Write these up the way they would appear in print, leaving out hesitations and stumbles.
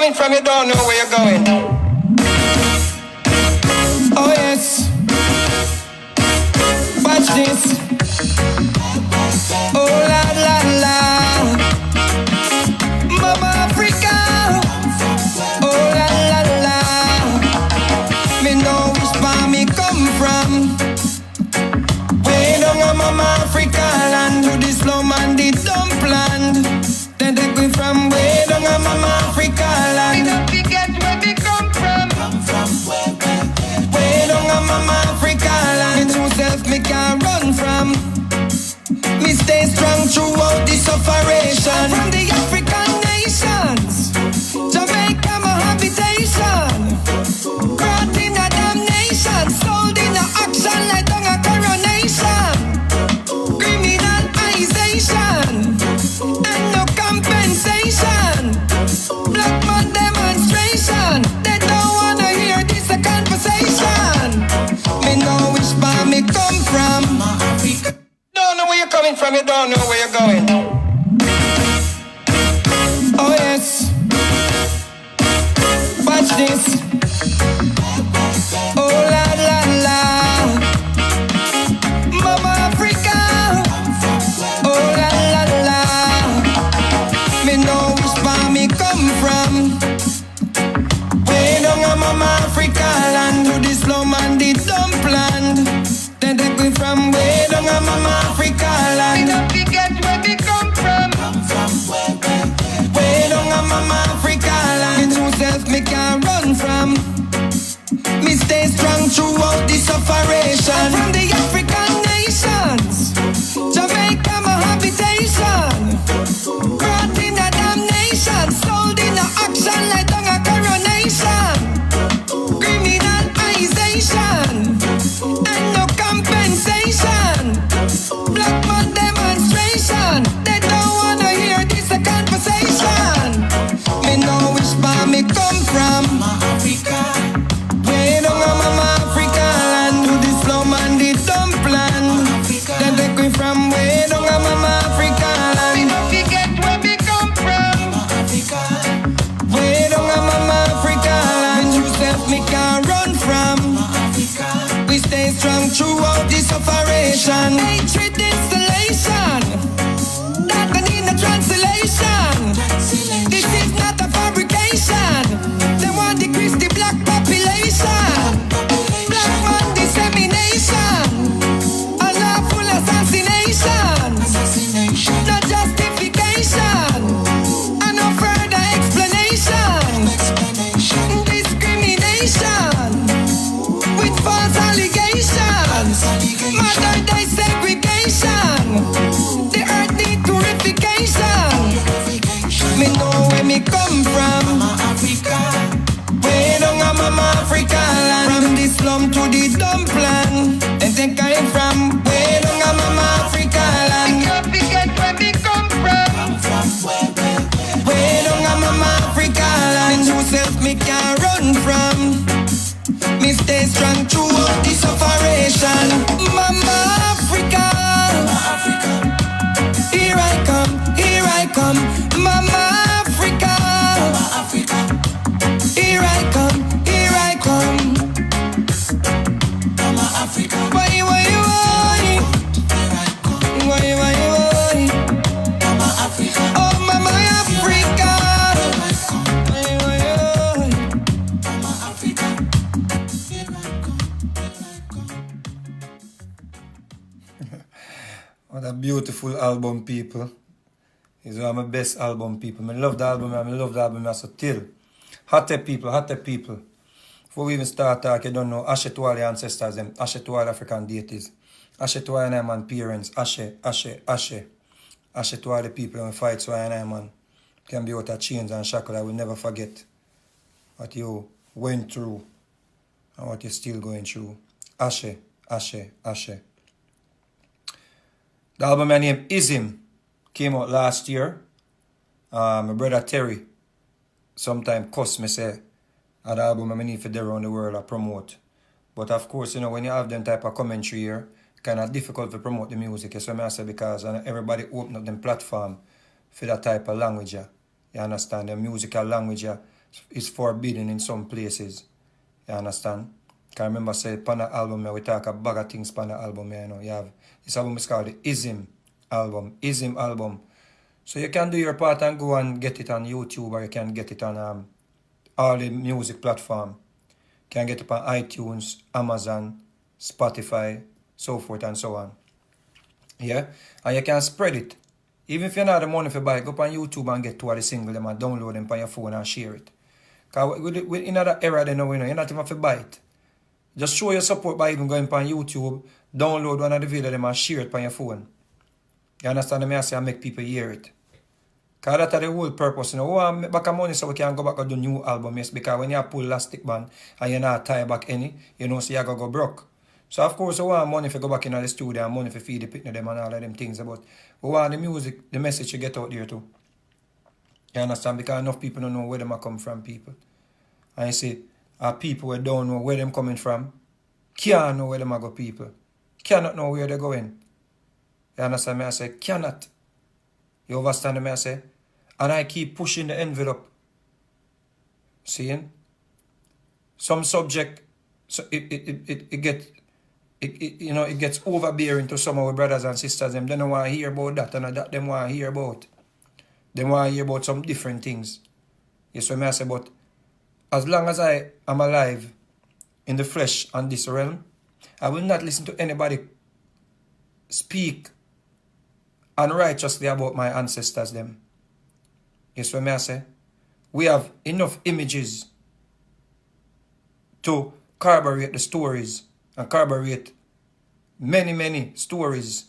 coming from, you don't know where you're going. Oh yes. Watch this. Oh la la la. Mama Africa. Oh la la la. Me know which part me come from. Way down on Mama Africa land. To this slow man the dump land. Then they go from way down on Mama Africa land. We don't forget where we come from. Way down on Mama Africa land. Me true self me can't run from. Me stay strong throughout this operation. From the African nations, Jamaica my habitation. Brought in a damnation, sold in a auction like on a coronation. Criminalization and no compensation. Black man demonstration. They don't wanna hear this a conversation. Me know which part me come from. Don't know where you're coming from, you don't know where you're going. Oh yes. Watch this. Oh la la la. Mama Africa. Oh la la la. Me know which part me come from. Way down on Mama Africa land. To this slow man the dump land. Then they go from way down on Mama Africa land. We don't forget where we come from. Way down on Mama Africa land. Me true self me can't run from. Me stay strong throughout this operation. From the African nations, Jamaica my habitation. Brought in a damnation, sold in a auction like on a coronation. Criminalization and no compensation. Black man demonstration. They don't wanna hear this a conversation. Me know which part me come from. Way down on Mama Africa land. To this slow man the dump land. Then they go from way down on Mama Africa land. We don't forget where we come from. Way down on Mama Africa land. You self me can't run from. We stay strong throughout this operation. Hatred installation. That I need a translation. This is not a fabrication. They want to decrease the black population. Black man dissemination. Unlawful assassination. No justification. And no further explanation. Discrimination. With false allegations. Modern day segregation. The earth need purification. Me know where me come from. Way down on Mama Africa land. From the slum to the dump land. And then came from way down on Mama Africa land. We can't forget where we come from. Way down on Mama Africa land. You self me can't run from. Me stay strong throughout this operation. Mama Africa. Here I come, here I come. Mama Africa. Here I come, here I come. Mama Africa. Why, why, why? Why, why, why? Mama Africa. Oh, Mama Africa. Why, why, why? Mama Africa. Here I come, here I come. What a beautiful album, people. It's one of my best album, people. I love the album, I love the album as a till. Hotte people, hotte people. Before we even start talking, you don't know, Ashe to all the ancestors, them. Ashe to all African deities. Ashe to all the man parents. Ashe, Ashe, Ashe. Ashe to all the people who fight so I man can be out of chains and shackles. I will never forget what you went through and what you're still going through. Ashe, Ashe, Ashe. The album my name is Him came out last year. My brother Terry sometime cuss me say the album I need for the around the world I promote. But of course, you know, when you have them type of commentary here, kind of difficult to promote the music. So I say because everybody open up them platform for that type of language. You understand? The musical language is forbidden in some places. You understand? Can remember say Pana album we talk a bag of things Pana album, you know. You have this album is called the Ism album. Ism album. So you can do your part and go and get it on YouTube, or you can get it on all the music platform. You can get it on iTunes, Amazon, Spotify, so forth and so on. Yeah? And you can spread it. Even if you don't have the money for buy it, go up on YouTube and get two of the single them and download them on your phone and share it. Because in that era they know, you're not even for buy it. Just show your support by even going on YouTube, download one of the videos them and share it on your phone. You understand me? I say I make people hear it. Because that's the whole purpose. You know, I make back money so we can go back and do new album. Yes, because when you pull elastic band and you're not tie back any, you know, so you're going to go broke. So of course we want money to go back in the studio and money to feed the picnic them and all of them things. But we want the music, the message to get out there too. You understand? Because enough people don't know where them come from, people. And you see, people who don't know where them coming from, can't know where them go, people. Cannot know where they're going. You understand me? I say, cannot. You understand me? I say? And I keep pushing the envelope. Seeing? Some subject, so it gets overbearing to some of our brothers and sisters. Them don't want to hear about that and that them want to hear about. They want to hear about some different things. Yes, what I say, but as long as I am alive in the flesh and this realm, I will not listen to anybody speak unrighteously about my ancestors them. Yes, what I say? We have enough images to corroborate the stories and corroborate many stories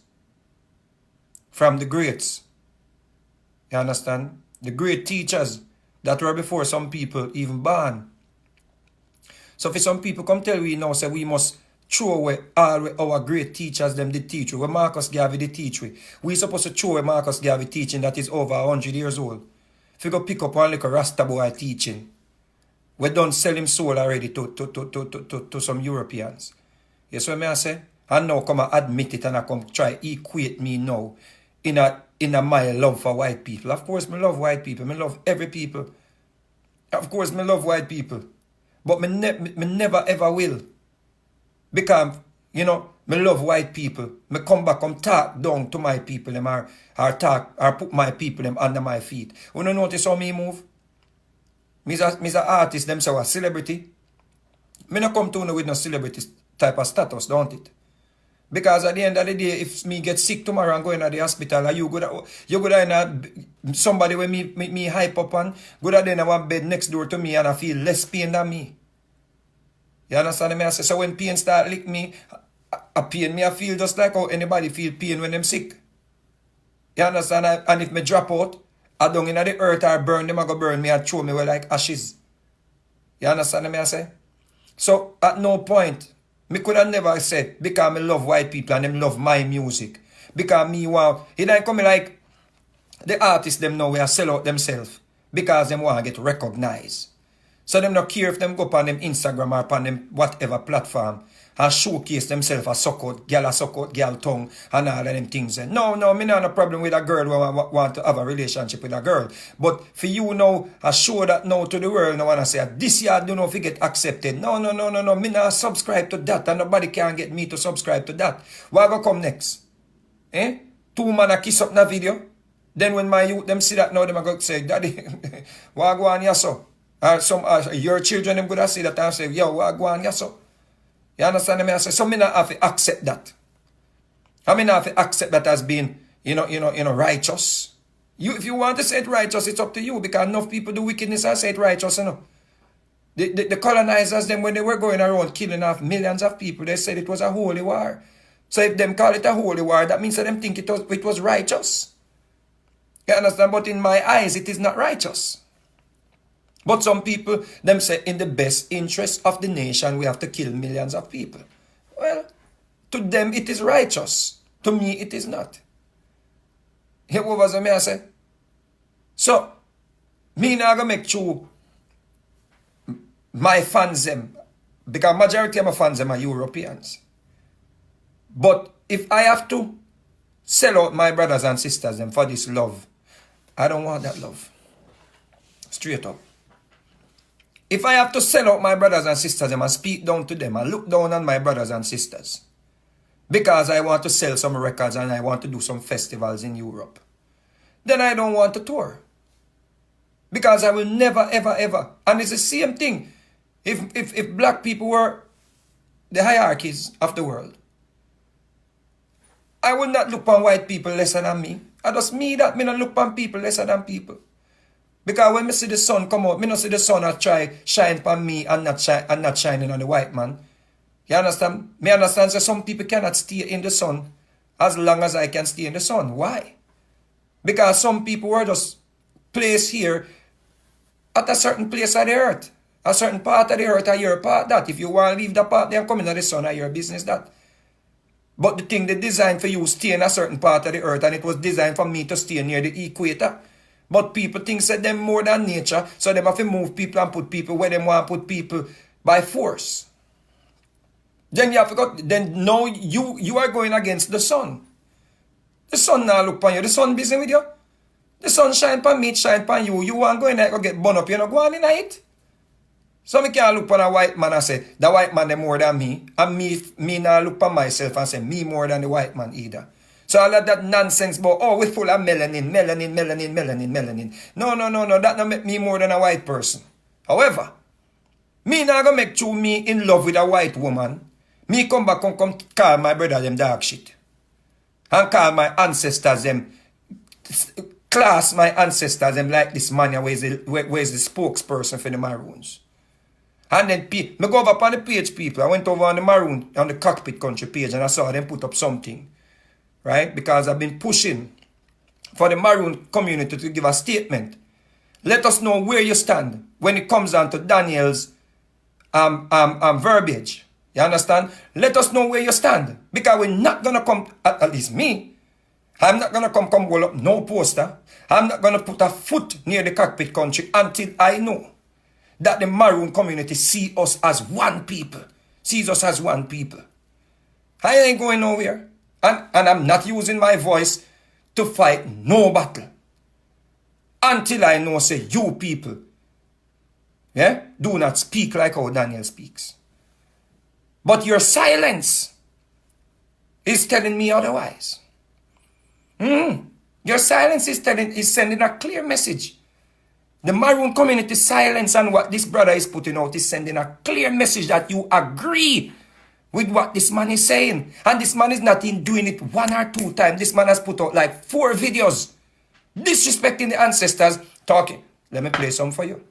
from the greats. You understand? The great teachers that were before some people even born. So for some people come tell we now, say we must throw away all our great teachers them did teach we. When Marcus Garvey did teach we supposed to throw away Marcus Garvey teaching that is over 100 years old. If you go pick up one like a Rasta boy teaching, we don't sell him soul already to some Europeans. Yes, what I say? And now come and admit it and I come try equate me now in my love for white people. Of course, me love white people. Me love every people. Of course, me love white people. But me never ever will. Because, you know, me love white people. Me come back, come talk down to my people them or put my people them under my feet. You don't notice how me move? Me's a artist, them say a celebrity. Me not come to know with no celebrity type of status, don't it? Because at the end of the day, if me get sick tomorrow and go into the hospital, you go in somebody with me hype up on, go there in one bed next door to me and I feel less pain than me. You understand me? I say, so when pain start lick me, a pain me I feel just like how anybody feel pain when them sick. You understand? And if me drop out, I don't in the earth or burn them, I go burn me and throw me away like ashes. You understand me? I say? So at no point, me could have never said, because I love white people and them love my music. Because me want, it ain't coming like the artists them know we sell out themselves. Because them want to get recognized. So them not care if them go on them Instagram or upon them whatever platform and showcase themselves as suck out girl tongue and all of them things. No, me not have a problem with a girl who want to have a relationship with a girl. But for you now, I show that now to the world now and I say, this year I don't know if you get accepted. No, me not subscribe to that and nobody can get me to subscribe to that. What go come next? Two man a kiss up in a video. Then when my youth them see that now, them a go say, Daddy, what go on here so? Your children them gonna see that and say, yo, what go on here so? You understand me? I say, so me not have to accept that. I mean, not have to accept that as being, righteous. If you want to say it righteous, it's up to you because enough people do wickedness and say it righteous, you know. The colonizers, them when they were going around killing off millions of people, they said it was a holy war. So if them call it a holy war, that means that them think it was righteous. You understand? But in my eyes, it is not righteous. But some people, them say, in the best interest of the nation, we have to kill millions of people. Well, to them it is righteous. To me, it is not. Hear what was I say? So, me not gonna make sure my fans them, because majority of my fans them are Europeans. But if I have to sell out my brothers and sisters them for this love, I don't want that love. Straight up. If I have to sell out my brothers and sisters and speak down to them and look down on my brothers and sisters because I want to sell some records and I want to do some festivals in Europe, then I don't want to tour. Because I will never, ever, ever. And it's the same thing. If black people were the hierarchies of the world, I would not look upon white people lesser than me. I just me that me not look upon people lesser than people. Because when me see the sun come out, me not see the sun that try shine upon me and not shining on the white man. You understand? Me understand that some people cannot stay in the sun as long as I can stay in the sun. Why? Because some people were just placed here at a certain place of the earth. A certain part of the earth are your part that. If you want to leave the part there and come into the sun, are your business that. But the thing they designed for you stay in a certain part of the earth, and it was designed for me to stay near the equator. But people think that them more than nature, so they have to move people and put people where they want to put people by force. Then you have to go, then now you are going against the sun. The sun now look upon you. The sun busy with you. The sun shine upon me, it shine upon you. You want to go in there, go get burned up, you know, go on in it. So me can't look upon a white man and say, the white man they more than me. And me now look upon myself and say, me more than the white man either. So all of that nonsense about, oh, we full of melanin. No, that don't make me more than a white person. However, me now gonna make true me in love with a white woman. Me come back and come call my brother them dog shit. And call my ancestors them, class my ancestors them like this man where's the spokesperson for the Maroons. And then me go over on the page, people. I went over on the Maroon, on the Cockpit Country page, and I saw them put up something. Right? Because I've been pushing for the Maroon community to give a statement. Let us know where you stand when it comes down to Daniel's verbiage. You understand? Let us know where you stand. Because we're not going to come, at least me, I'm not going to come roll up no poster. I'm not going to put a foot near the Cockpit Country until I know that the Maroon community see us as one people. Sees us as one people. I ain't going nowhere. And I'm not using my voice to fight no battle. Until I know, say, you people, yeah, do not speak like how Daniel speaks. But your silence is telling me otherwise. Your silence is sending a clear message. The Maroon community silence and what this brother is putting out is sending a clear message that you agree with what this man is saying. And this man is not in doing it 1 or 2 times. This man has put out like 4 videos disrespecting the ancestors, talking. Let me play some for you.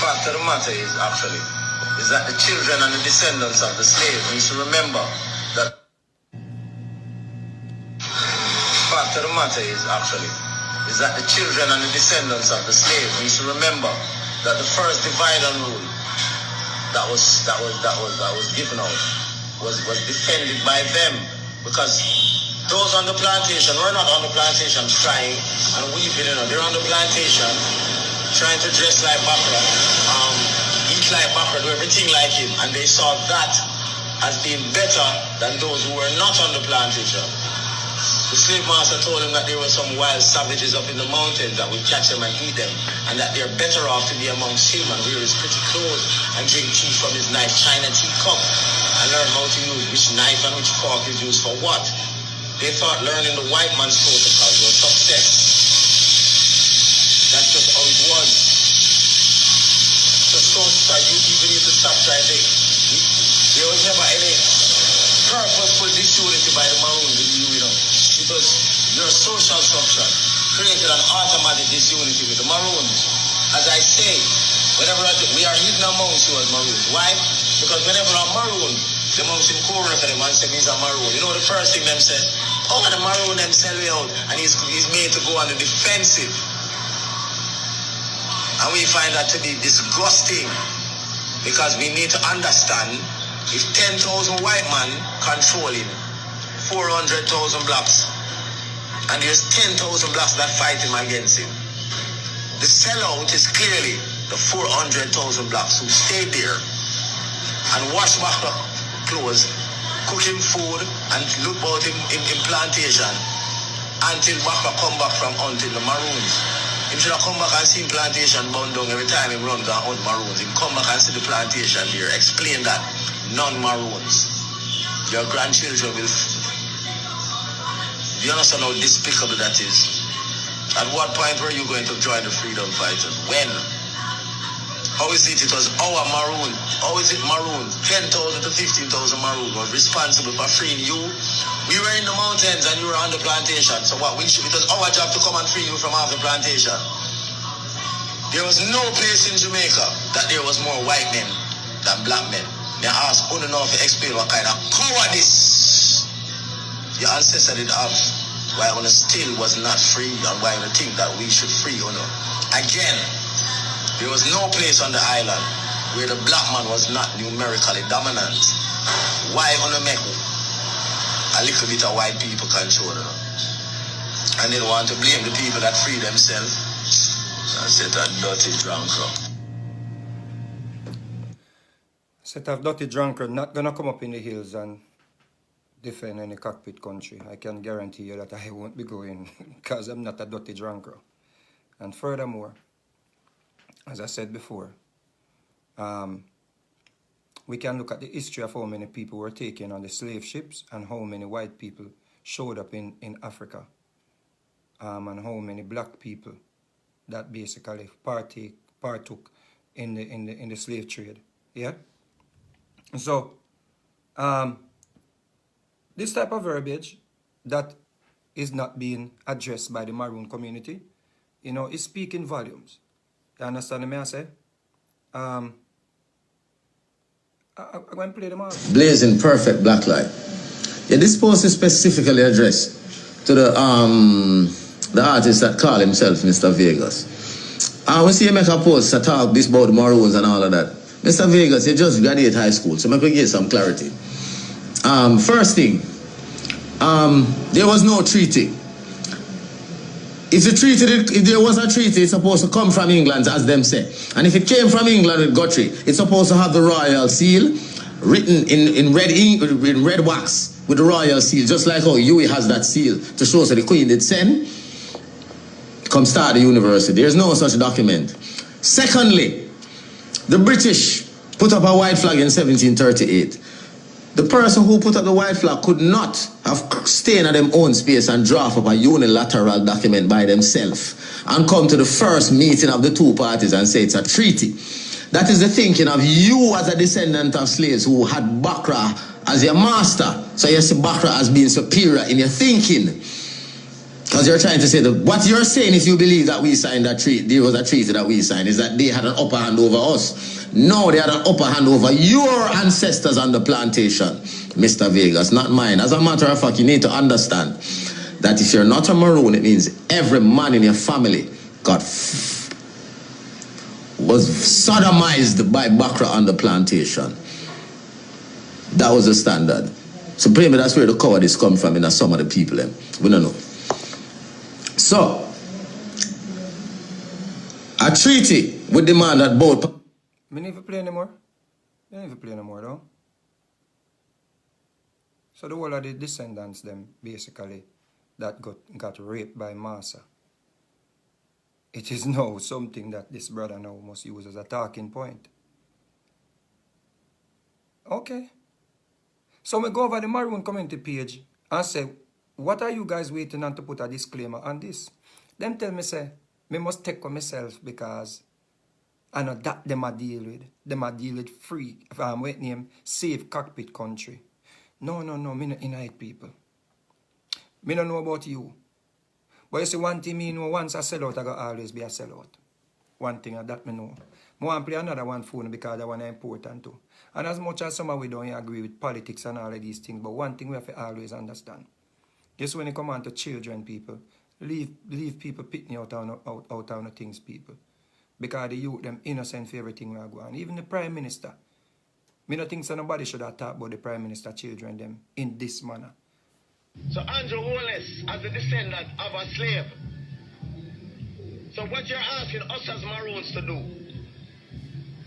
Fact of the matter is that the children and the descendants of the slaves need to remember that. Fact of the matter is that the children and the descendants of the slaves need to remember that the first divide and rule that was given out was defended by them, because those on the plantation were not on the plantation trying and weeping, they're on the plantation trying to dress like Bakra, eat like Bakra, do everything like him, and they saw that as being better than those who were not on the plantation. The slave master told him that there were some wild savages up in the mountains that would catch them and eat them, and that they're better off to be amongst him and wear his pretty clothes and drink tea from his nice china teacup and learn how to use which knife and which fork is used for what. They thought learning the white man's protocols was success. That's just how it was. So you even need to stop trying to think. There was never any purposeful disunity by the Maroons with you, because your social structure created an automatic disunity with the Maroons. As I say, whenever we are hidden amongst you as Maroons. Why? Because whenever I'm Maroon, the monks in Korea for them and say he's a Maroon. You know the first thing them say, the Maroon them sell me out, and he's made to go on the defensive. And we find that to be disgusting because we need to understand if 10,000 white men controlling 400,000 blacks and there's 10,000 blacks that fight him against him, the sellout is clearly the 400,000 blacks who stayed there and wash back clothes, cook him food and look about him in plantation until Baka come back from hunting the maroons. Him should have come back and see plantation bound down every time he runs and hunt maroons. Him come back and see the plantation there. Explain that. Non-maroons. Your grandchildren will... Do you understand how despicable that is? At what point were you going to join the freedom fighters? When? How is it was our maroon? How is it maroon? 10,000 to 15,000 maroon was responsible for freeing you. We were in the mountains and you were on the plantation. So what? It was our job to come and free you from off the plantation. There was no place in Jamaica that there was more white men than black men. They asked enough to explain what kind of cowardice your ancestors did have. Why Una still was not free and why Una think that we should free Una. Again, there was no place on the island where the black man was not numerically dominant. Why Una make a little bit of white people control Una? And they want to blame the people that free themselves. I said that dirty drunkard. Set of dirty drunkard not gonna come up in the hills and defend any cockpit country. I can guarantee you that I won't be going because I'm not a dirty drunkard. And furthermore, as I said before, we can look at the history of how many people were taken on the slave ships and how many white people showed up in Africa, and how many black people that basically partook in the slave trade. Yeah. So this type of verbiage that is not being addressed by the Maroon community, you know, is speaking volumes. You understand me I say? I'm going to play them out. Blazing perfect black light. Yeah, this post is specifically addressed to the artist that call himself Mr. Vegas. We see him make a post to talk this about Maroons and all of that. Mr. Vegas, you just graduated high school, so I'm going to give some clarity. First thing, there was no treaty. If there was a treaty, it's supposed to come from England, as them say. And if it came from England with Guthrie, it's supposed to have the royal seal written in red wax with the royal seal, just like how Huey has that seal to show so the Queen did send. Come start the university. There's no such document. Secondly, the British put up a white flag in 1738. The person who put up the white flag could not have stayed in their own space and draft up a unilateral document by themselves and come to the first meeting of the two parties and say it's a treaty. That is the thinking of you as a descendant of slaves who had Bakra as your master. So you see Bakra as being superior in your thinking. Because you're trying to say that what you're saying, if you believe that we signed that treaty, there was a treaty that we signed, is that they had an upper hand over us. No, they had an upper hand over your ancestors on the plantation, Mr. Vegas, not mine. As a matter of fact, you need to understand that if you're not a Maroon, it means every man in your family was sodomized by Bakra on the plantation. That was the standard. So maybe that's where the cowardice come from in some of the people. We don't know. So, a treaty would demand that both... We need to play anymore. We need to play anymore, though. So the whole of the descendants, them, basically, that got raped by Massa. It is now something that this brother now must use as a talking point. Okay. So we go over the Maroon community page and say, what are you guys waiting on to put a disclaimer on this? Them tell me, say, me must take on myself because I know that them a deal with. Them a deal with free, wait name, safe cockpit country. No, me not innate people. Me don't know about you. But you see one thing me know, once I sell out, I got always be a sellout. One thing that me know. I want to play another one phone because that one is important too. And as much as some of we don't agree with politics and all of these things, but one thing we have to always understand. Just when it comes on to children, people, leave people picking out on things, people. Because the youth, them innocent for everything we go on. Even the Prime Minister. Me not think so nobody should have talked about the Prime Minister children them in this manner. So Andrew Wallace, as a descendant of a slave, so what you're asking us as Maroons to do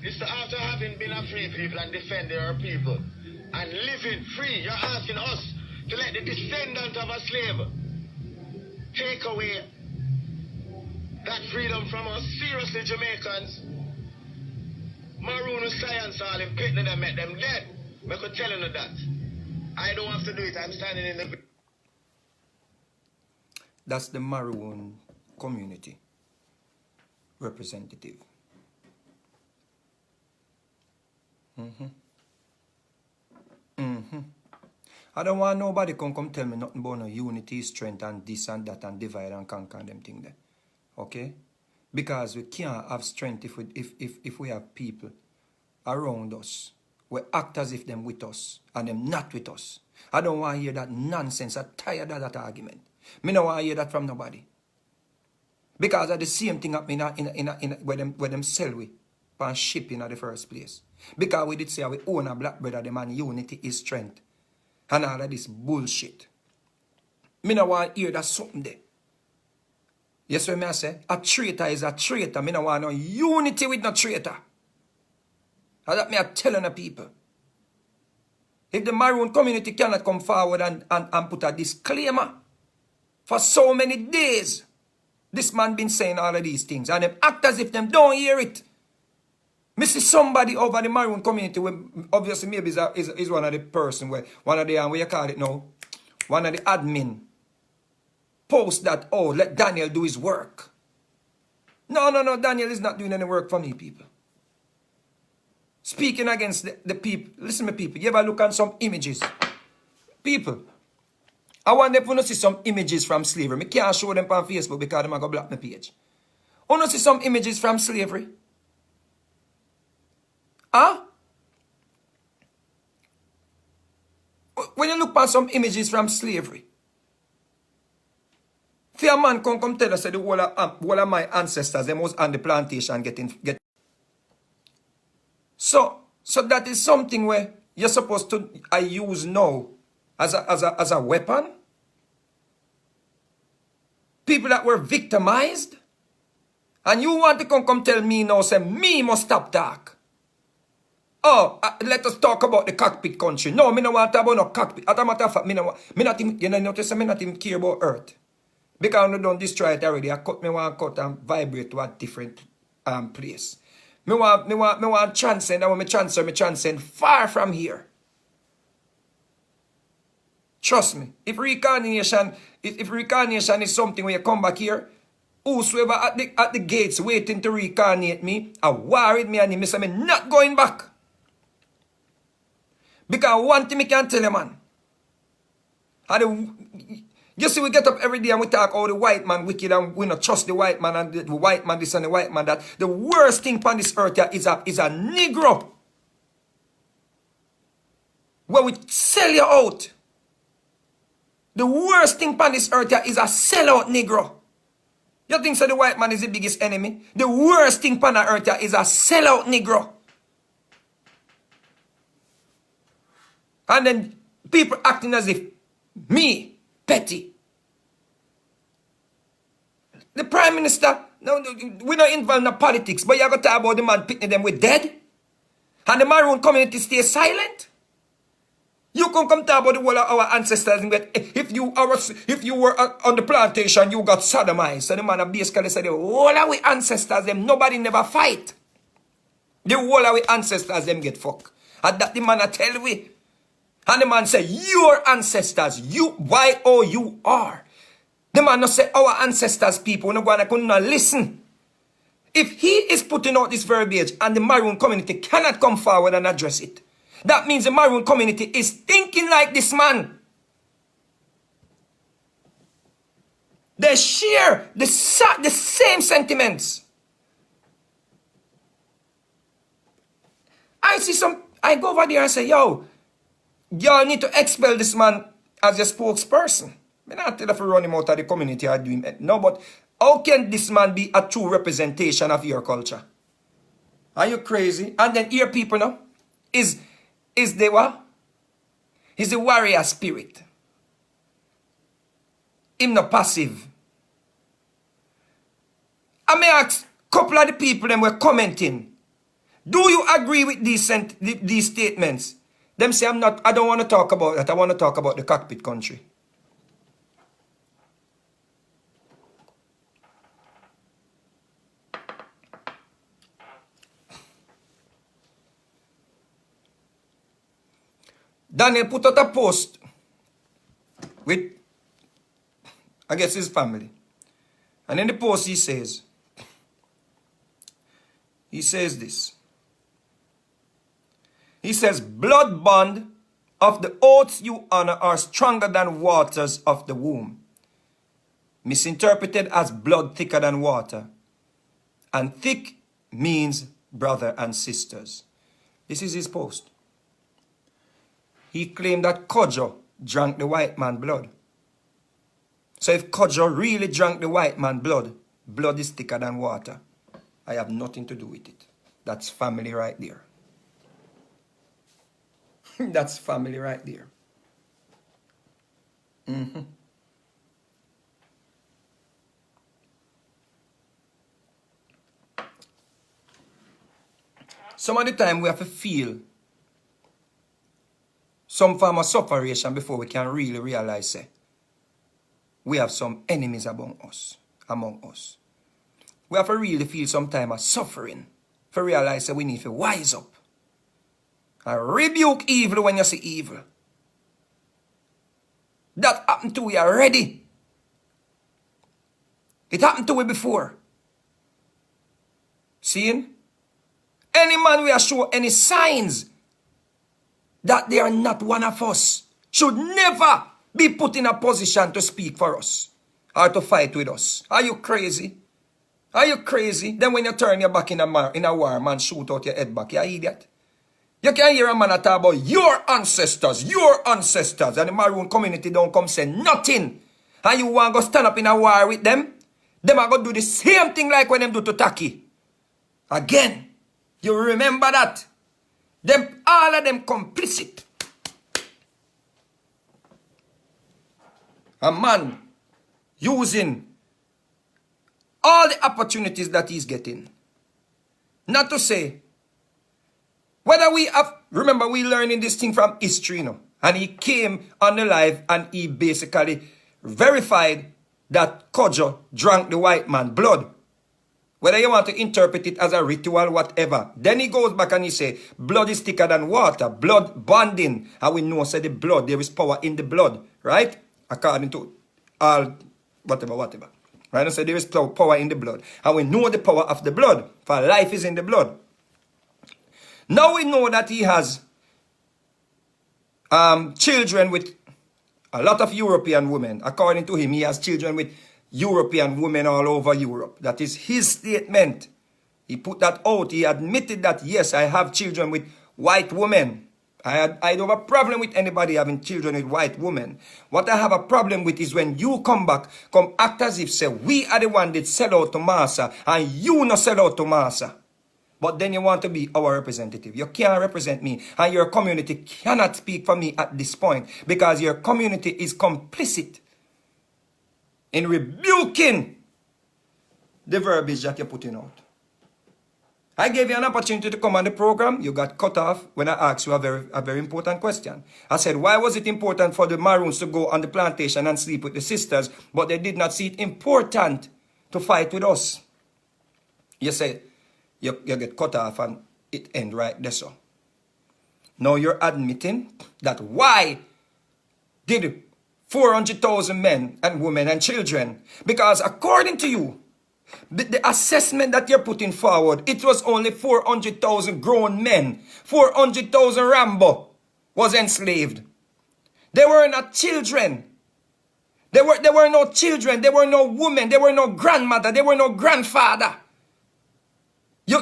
is to, after having been a free people and defend our people and living free, you're asking us to let the descendant of a slave take away that freedom from us. Seriously, Jamaicans, Maroon with science all in pitting them, make them dead. I could tell you that. I don't have to do it. I'm standing in the... That's the Maroon community representative. I don't want nobody come tell me nothing about no unity, strength, and this and that, and divide and conquer them thing there. Okay? Because we can't have strength if we have people around us. We act as if them with us, and them not with us. I don't want to hear that nonsense. I'm tired of that argument. Me don't want to hear that from nobody. Because of the same thing happening where them sell we on shipping in the first place. Because we did say we own a black brother, the man unity is strength. And all of this bullshit. Me don't want to hear that something there. Yes, what I say? A traitor is a traitor. Me don't want no unity with no traitor. And that me are telling the people. If the Maroon community cannot come forward and put a disclaimer, for so many days, this man been saying all of these things, and them act as if them don't hear it. Me see somebody over the Maroon community, where obviously maybe is one of the person, where one of the, what you call it now, one of the admin, post that, oh, let Daniel do his work. No, Daniel is not doing any work for me, people. Speaking against the people. Listen to me, people. You ever look at some images? People, I want them to see some images from slavery. I can't show them on Facebook because they're going to block my page. I want to see some images from slavery. Huh? When you look at some images from slavery, if a man come tell us that the whole of my ancestors, them was on the plantation get. So that is something where you're supposed to use now as a weapon. People that were victimized. And you want to come tell me now, say me must stop talk. Oh, let us talk about the cockpit country. No, me no want to talk about no cockpit. As a matter of fact, me not even, you know, notice me not even care about Earth. Because I don't destroy it already. Me want to cut and vibrate to a different place. Me want transcend. And when me transcend far from here. Trust me. If reincarnation is something where you come back here, whosoever at the gates waiting to reincarnate me, I worried me and him, say me not going back. Because one thing I can tell you, man. You see, we get up every day and we talk, oh, the white man wicked and we not trust the white man and the white man this and the white man that. The worst thing on this earth is a Negro. Where we sell you out. The worst thing on this earth is a sellout Negro. You think so the white man is the biggest enemy? The worst thing on the earth is a sellout Negro. And then people acting as if me, petty. The Prime Minister, no, we're not involved in politics, but you got to talk about the man picking them with dead. And the Maroon community stay silent. You can come talk about the whole of our ancestors. If you were on the plantation, you got sodomized. So the man basically said, the whole of our ancestors, them nobody never fight. The whole of our ancestors, them get fucked. And that the man tell we. And the man say, your ancestors, YOUR. The man not say, our ancestors, people, no going to listen. If he is putting out this verbiage and the Maroon community cannot come forward and address it, that means the Maroon community is thinking like this man. They share the same sentiments. I go over there and say, yo, y'all need to expel this man as your spokesperson. I not tell if you run him out of the community or do him. No, but How can this man be a true representation of your culture? Are you crazy? And then here people now, is the what? Is the warrior spirit. Him not passive. I may ask a couple of the people them were commenting. Do you agree with these statements? Them say I don't want to talk about that. I want to talk about the cockpit country. Daniel put out a post with, I guess, his family. And in the post he says this. He says, blood bond of the oaths you honor are stronger than waters of the womb. Misinterpreted as blood thicker than water. And thick means brother and sisters. This is his post. He claimed that Kojo drank the white man blood. So if Kojo really drank the white man blood, blood is thicker than water. I have nothing to do with it. That's family right there. That's family right there. Some of the time we have to feel some form of separation before we can really realize we have some enemies among us. We have to really feel some time of suffering to realize that we need to wise up. And rebuke evil when you see evil. That happened to we already. It happened to we before. Seeing? Any man we show any signs that they are not one of us should never be put in a position to speak for us or to fight with us. Are you crazy? Are you crazy? Then when you turn your back in a war, man shoot out your head back. You idiot. You can hear a man talk about your ancestors, and the Maroon community don't come say nothing. And you want to go stand up in a war with them? Them are going to do the same thing like when them do to Taki. Again, you remember that? Them, all of them complicit. A man using all the opportunities that he's getting. Not to say, whether we have, remember we learning this thing from history, you know, and he came on the live and he basically verified that Kojo drank the white man blood. Whether you want to interpret it as a ritual, whatever. Then he goes back and he say, blood is thicker than water. Blood bonding. And we know, say the blood, there is power in the blood. Right? According to all, whatever. Right? And so there is power in the blood. And we know the power of the blood. For life is in the blood. Now we know that he has children with a lot of European women. According to him, he has children with European women all over Europe. That is his statement. He put that out. He admitted that, yes, I have children with white women. I don't have a problem with anybody having children with white women. What I have a problem with is when you come back, come act as if, say, we are the one that sell out to Massa, and you not sell out to Massa. But then you want to be our representative. You can't represent me, and your community cannot speak for me at this point, because your community is complicit in rebuking the verbiage that you're putting out. I gave you an opportunity to come on the program. You got cut off when I asked you a very important question. I said, why was it important for the Maroons to go on the plantation and sleep with the sisters, but they did not see it important to fight with us? You say, you get cut off and it end right there so. Now you're admitting that why did 400,000 men and women and children, because according to you, the assessment that you're putting forward, it was only 400,000 grown men. 400,000 Rambo was enslaved. They were not children. There were no children. There were no women. There were no grandmother. There were no grandfather. You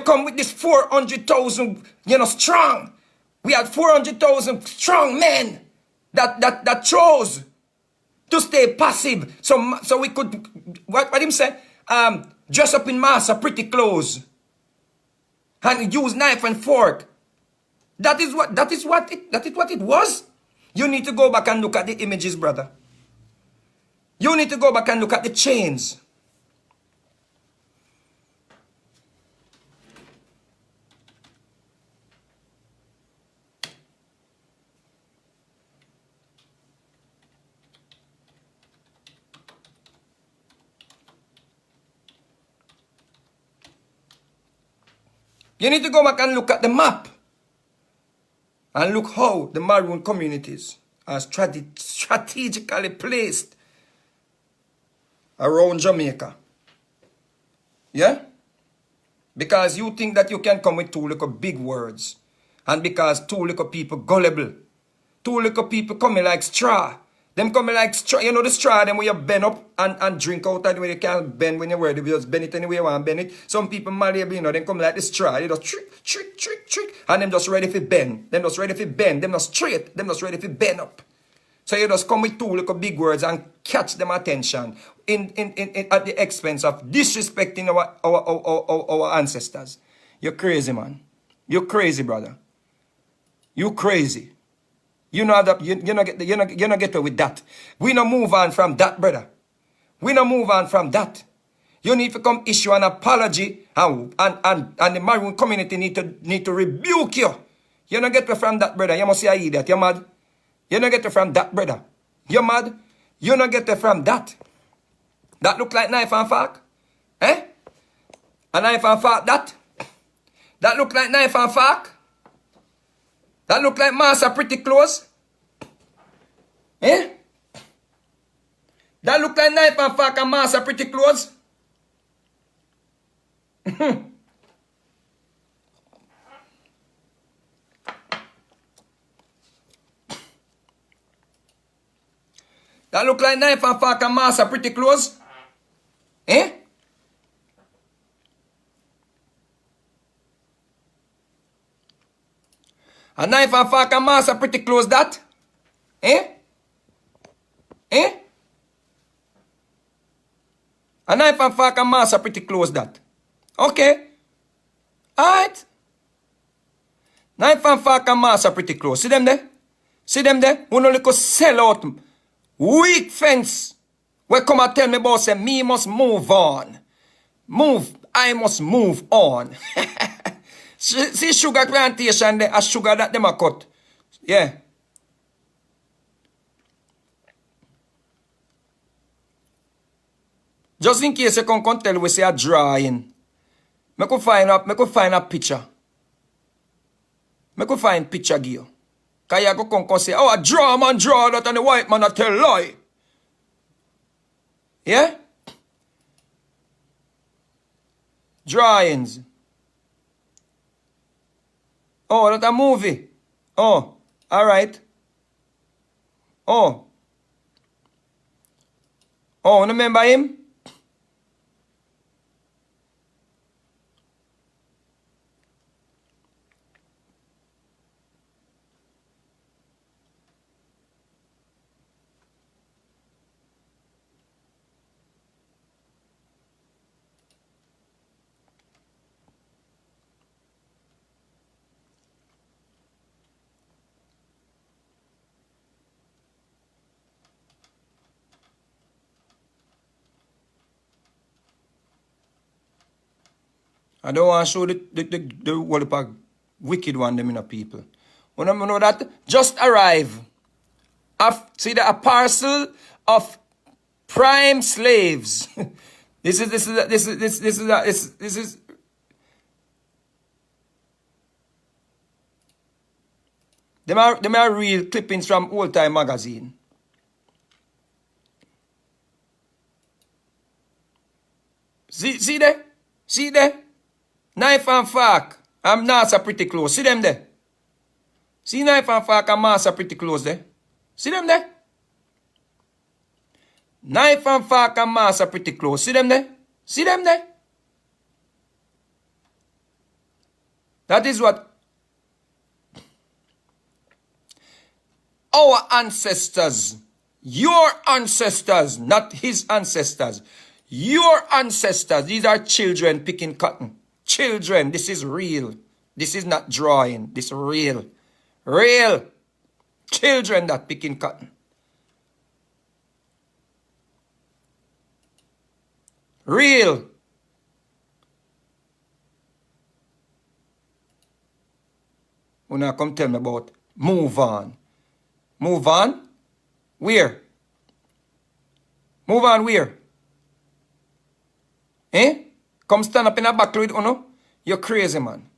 come with this 400,000, strong. We had 400,000 strong men that chose to stay passive. So we could, what him say? Dress up in massa pretty clothes. And use knife and fork. That is what it was. You need to go back and look at the images, brother. You need to go back and look at the chains. You need to go back and look at the map. And look how the Maroon communities are strategically placed around Jamaica. Yeah? Because you think that you can come with two little big words. And because two little people gullible. Two little people coming like straw. Them coming like straw. You know the straw, them where you bend up and drink out of the way you can't bend when you're ready. You just bend it anyway you want to bend it. Some people malleable, you know, them come like the straw. They just trick. And them just ready for bend. Them just ready for bend. Them just straight. Them just ready for bend up. So you just come with two little big words and catch them attention at the expense of disrespecting our ancestors. You're crazy, man. You're crazy, brother. You crazy. You know that you not get away with that. We not move on from that, brother. We not move on from that. You need to come issue an apology, and the Maroon community need to rebuke you. You not get away from that, brother. You must say I idiot. You mad? You not get away from that, brother. You mad? You not get away from that. That look like knife and fork? Eh? A knife and fork that? That look like knife and fork? That look like massa pretty close? Eh? That look like knife and fork and massa pretty close? That look like knife and fork and massa pretty close? Eh? A knife and fork and massa pretty close that? Eh? Eh? A knife and fork and massa pretty close that. Okay. Alright. Knife and fork and massa pretty close. See them there? See them there? Who no little sell out. Weak fence. We come and tell me about say me must move on. I must move on. See sugar plantation there, a sugar that them a cut. Yeah. Just in case you can tell we say a drawing. Me could find a picture. Me could find picture give you. Cause you go come say, oh, a draw man draw that and the white man a tell lie. Yeah? Drawings. Oh, that's a movie. Oh, all right. Oh. Oh, remember him? I don't want to show the whole wicked one them in the people. When I know that, just arrive. See a parcel of prime slaves. This is. Them are real clippings from Old Time magazine. See there? See there? Knife and fork. I'm Nasa pretty close. See them there? See knife and fork and massa pretty close there? See them there? Knife and fork and massa pretty close. See them there? See them there? That is what our ancestors Your ancestors, not his ancestors. Your ancestors, these are children picking cotton. Children, this is real. This is not drawing. This is real. Real. Children that picking cotton. Real. When I come tell me about move on. Move on? Where? Move on where? Eh? Come stand up in a battle with Uno? You're crazy, man.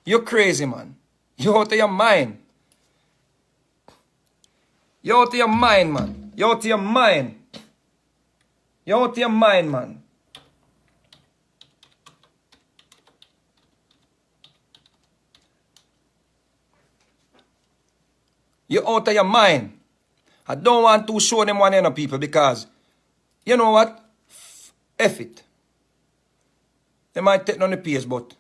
You're crazy, man. You're out of your mind. You're out of your mind, man. You're out of your mind. You're out of your mind, man. You're out of your mind. I don't want to show them one end of people because, you know what? F it. They might take on the pace, but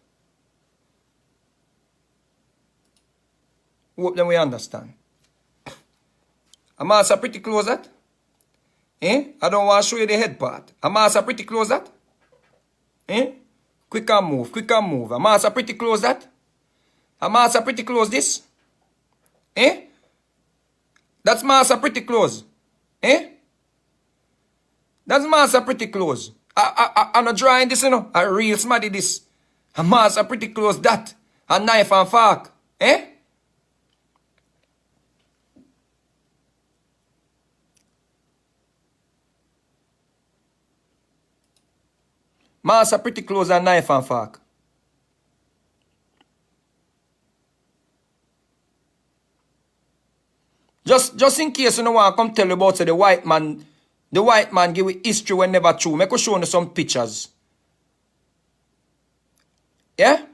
hope them we understand. I'm also pretty close that. Eh? I don't want to show you the head part. I'm also pretty close that. Eh? Quick and move, quick and move. I'm also pretty close that. I'm also pretty close this. Eh? That's Master pretty close. Eh? That's Master pretty close. I'm not drawing this, you know. I real smarty this. I'm Master pretty close that. A knife and fork. Eh? Master pretty close a knife and fork. Just in case you don't want to come tell you about say, the white man give you history when never true. Make us show you some pictures. Yeah?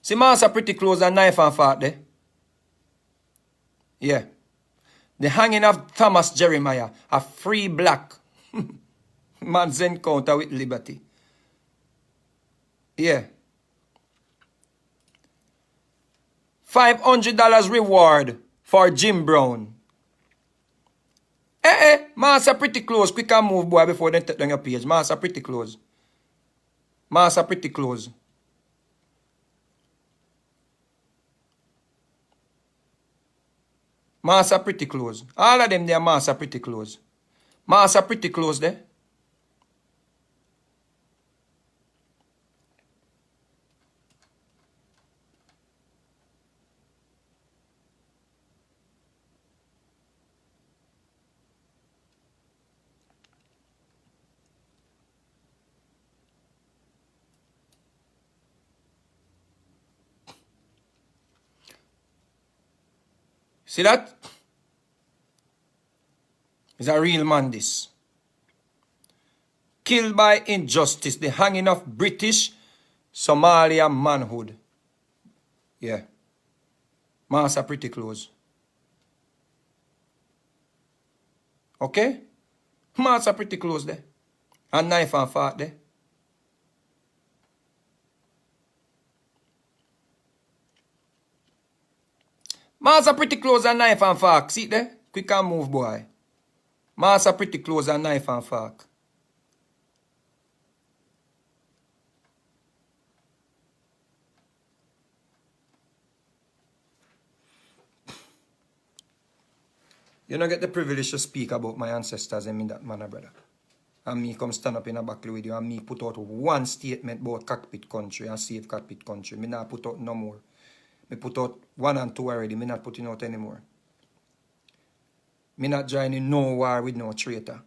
See, Master pretty close a knife and fork there. Yeah. The hanging of Thomas Jeremiah, a free black man's encounter with liberty. Yeah. $500 reward for Jim Brown. Master pretty close. Quick and move, boy, before they take down your page. Master pretty close. Master pretty close. Master pretty close. All of them there, Master pretty close. Master pretty close there. See that? He's a real man, this. Killed by injustice, the hanging of British Somalia manhood. Yeah. Master pretty close. Okay? Master pretty close there. And knife and fork there. Master pretty close and knife and fork. See there? Quick and move, boy. Master pretty close and knife and fork. You don't get the privilege to speak about my ancestors and in that manner, brother. And me come stand up in a battle with you and me put out one statement about cockpit country and save cockpit country. Me not put out no more. Me put out 1 and 2 already. Me not putting out anymore. Me not joining no war with no traitor.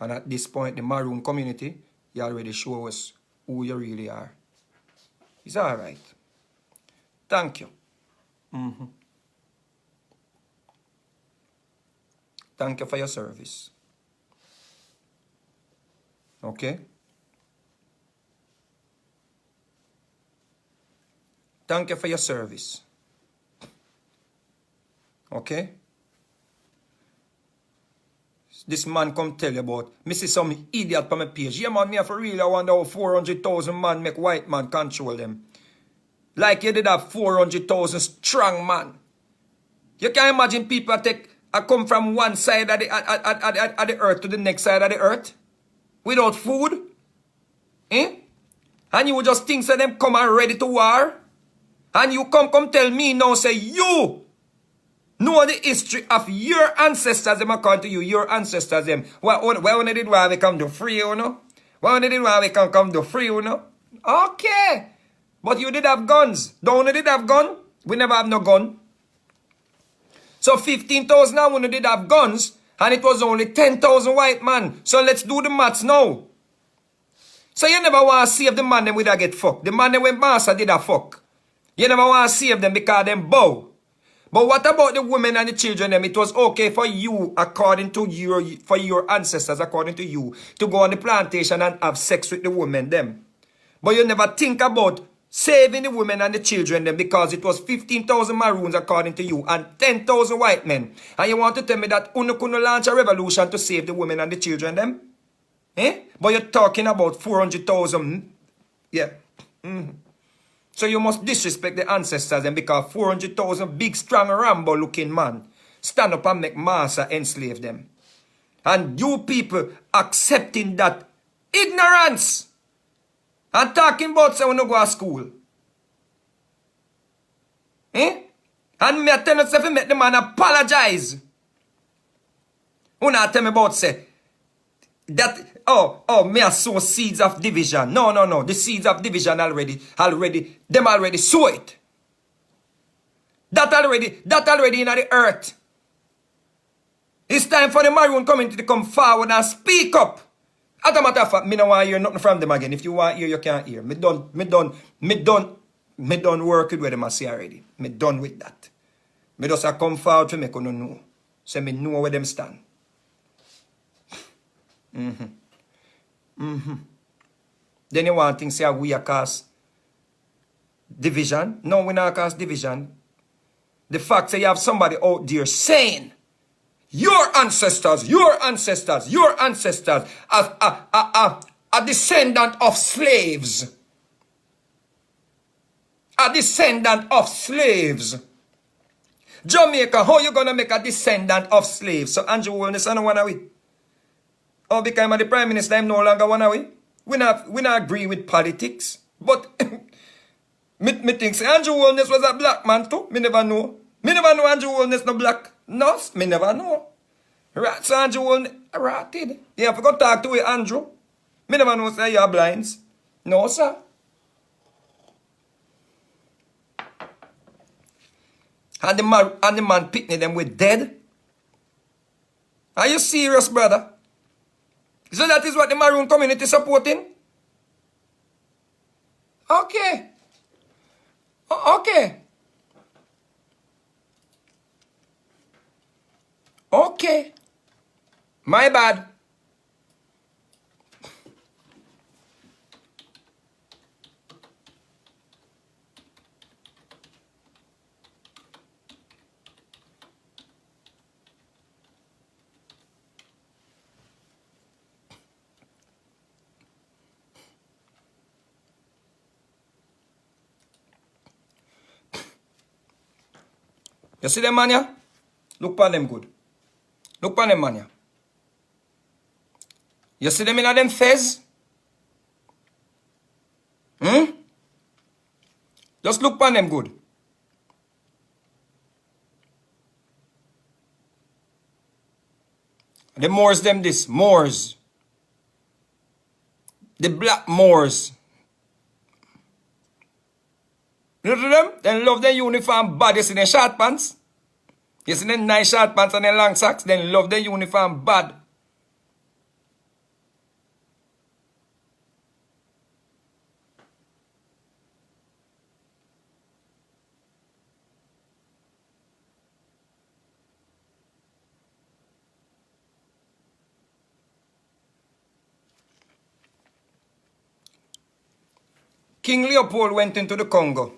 And at this point, the Maroon community, you already show us who you really are. It's alright. Thank you. Thank you for your service. Okay? Thank you for your service. Okay? This man come tell you about, me see some idiot on my page. Yeah man, me for real, I wonder how 400,000 man make white man control them. Like you did have 400,000 strong man. You can imagine people come from one side of the earth to the next side of the earth without food. Eh? And you just think that them come and ready to war. And you come tell me now, say you know the history of your ancestors, them according to you, your ancestors, them. Why when they did why they come to free, you know? Why when they did why they can come to free, you know? Okay. But you did have guns. Don't you did have gun? We never have no gun. So 15,000 now when you did have guns, and it was only 10,000 white man. So let's do the maths now. So you never want to save the man them with a get fucked. The man them when master did a fuck. You never want to save them because them bow. But what about the women and the children them? It was okay for you, according to your ancestors, according to you, to go on the plantation and have sex with the women them. But you never think about saving the women and the children them because it was 15,000 Maroons according to you and 10,000 white men. And you want to tell me that you couldn't launch a revolution to save the women and the children them? Eh? But you're talking about 400,000. Yeah. So you must disrespect the ancestors and because 400,000 big, strong, Rambo-looking man stand up and make massa enslave them. And you people accepting that ignorance and talking about say when you go to school. Eh? And me tell you if you make the man apologize. You not tell me about say that me a sow seeds of division. No. The seeds of division them already sow it. That already in the earth. It's time for the Maroon community to come forward and speak up. As a matter of fact, me don't want to hear nothing from them again. If you want to hear, you can't hear. Me done work with them I see already. Me done with that. Me just a come forward to make you know. So me know where them stand. Then you want things say we are cause division. No, we not cause division. The fact that you have somebody out there saying your ancestors are a descendant of slaves. A descendant of slaves. Jamaica, how you gonna make a descendant of slaves? So Andrew Holness, I don't wanna win. Oh, because I'm the Prime Minister, I'm no longer one away. We not agree with politics. But me think say Andrew Holness was a black man too. Me never know. Me never know Andrew Holness no black. No, me never know. Right, so Andrew Holness ratted. Yeah, if I go talk to you, Andrew. Me never know say you're blinds. No, sir. And the man picnic them with dead. Are you serious, brother? So that is what the Maroon community is supporting? Okay. Okay. Okay. My bad. You see them man ya? Look upon them good. Look upon them man ya. You see them in them fez? Just look upon them good. The Moors them this. Moors. The black Moors. You know them? They love their uniform bad. You see their short pants? You see them nice short pants and their long socks? They love their uniform bad. King Leopold went into the Congo.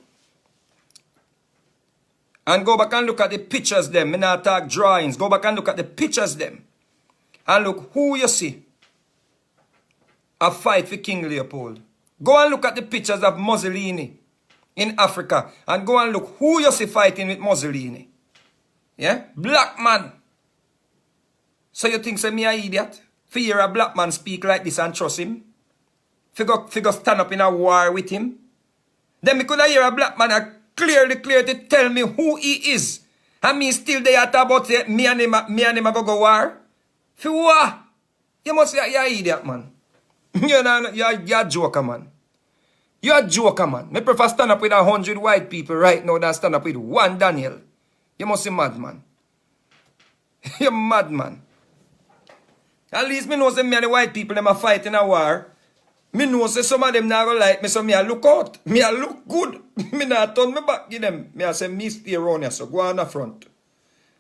And go back and look at the pictures them. Me not talk drawings. Go back and look at the pictures them. And look who you see. A fight for King Leopold. Go and look at the pictures of Mussolini. in Africa and go and look who you see fighting with Mussolini. Yeah? Black man. So you think say me a idiot? For hear a black man speak like this and trust him? Figure stand up in a war with him? Then me could hear a black man clearly to tell me who he is. And me still there at about me and him go war? For what? You must say you're an idiot, man. You're a joker, man. You're a joker, man. Me prefer stand up with 100 white people right now than stand up with one Daniel. You must be mad, man. You're mad, man. At least me know say me and the white people them a fight in a war. Me know say some of them not gonna like me, so me a look out. Me a look good. Me not turn me back give them. Me a say me stay around here, so go on the front.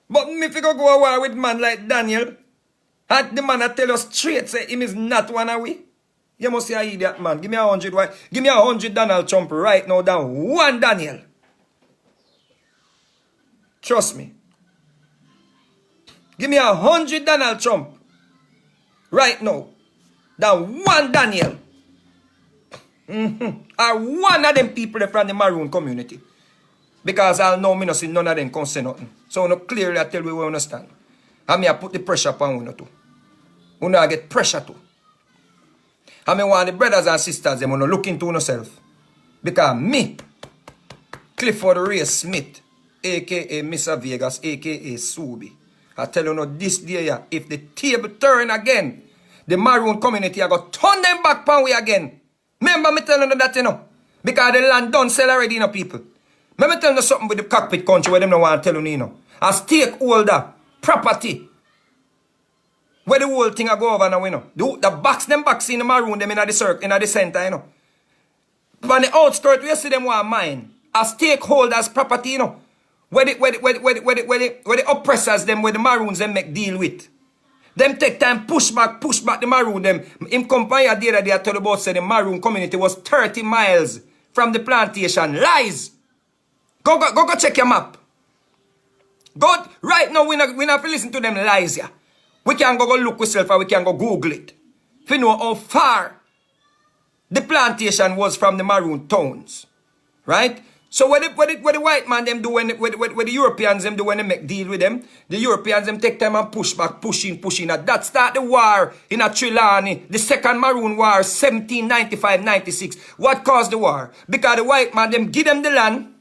But me figure go a war with man like Daniel. And the man a tell us straight say him is not one of we. You must say a idiot, man. Give me 100 white. Give me 100 Donald Trump right now than one Daniel. Trust me. Give me 100 Donald Trump right now than one Daniel. Or one of them people from the Maroon community. Because I'll know me no see none of them can say nothing. So no clearly I tell you we understand. And me I put the pressure upon you too. You I get pressure too. And me want the brothers and sisters them to look into yourself. Because me, Clifford Ray Smith, aka Mr. Vegas, aka Suubi, I tell you this day, yeah, if the table turn again, the Maroon community I got turn them back pan way again. Remember me telling you that, you know? Because the land done sell already, you know, people. Let me tell you something with the cockpit country where them no want to tell you, you know. A stakeholder, property. Where the whole thing I go over now, you know. The box in the Maroon, them in the circle, in the center, you know. But on the outskirts, we see them want mine. A stakeholder's property, you know. Where the oppressors, them, where the Maroons, them make deal with. Them take time, push back the Maroon, them. In company the other day, I told about, say the Maroon community was 30 miles from the plantation. Lies! Go check your map. Go, right now, we not listen to them lies here. We can go look ourselves or we can go Google it. If you know how far the plantation was from the Maroon towns. Right? So what the white man them do when the Europeans them do when they make deal with them, the Europeans them take time and push back, pushing. And that start the war in a Trelawney, the second Maroon War, 1795-96. What caused the war? Because the white man them give them the land,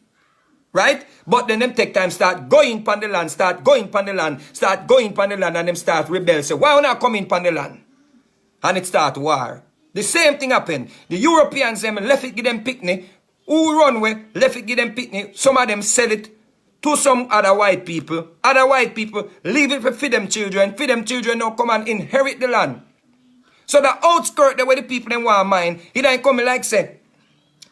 right? But then them take time, start going pan the land, and them start rebel. Say, why not come in pan the land? And it start war. The same thing happened. The Europeans them left it give them picnic. Who run away, left it give them picnic. Some of them sell it to some other white people. Other white people leave it for feed them children. Feed them children now come and inherit the land. So the outskirt there where the people them want mine, it ain't coming like say,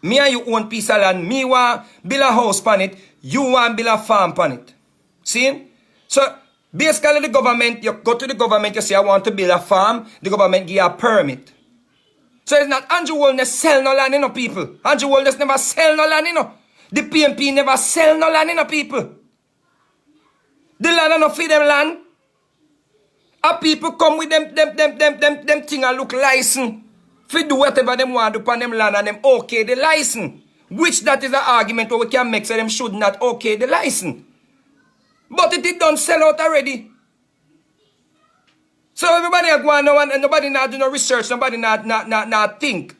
me and you own piece of land, me want build a house on it, you want build a farm on it. See? So basically the government, you go to the government, you say I want to build a farm, the government give you a permit. So it's not Andrew Wellness sell no land, you know, people. Andrew Wellness never sell no land, you know. The PMP never sell no land, you know, people. The land are not feed them land. And people come with them thing and look license. If do whatever them want to do on them land and them okay the license. Which that is an argument where we can make so them should not okay the license. But it don't sell out already. So everybody are going now and nobody not do no research, nobody not think.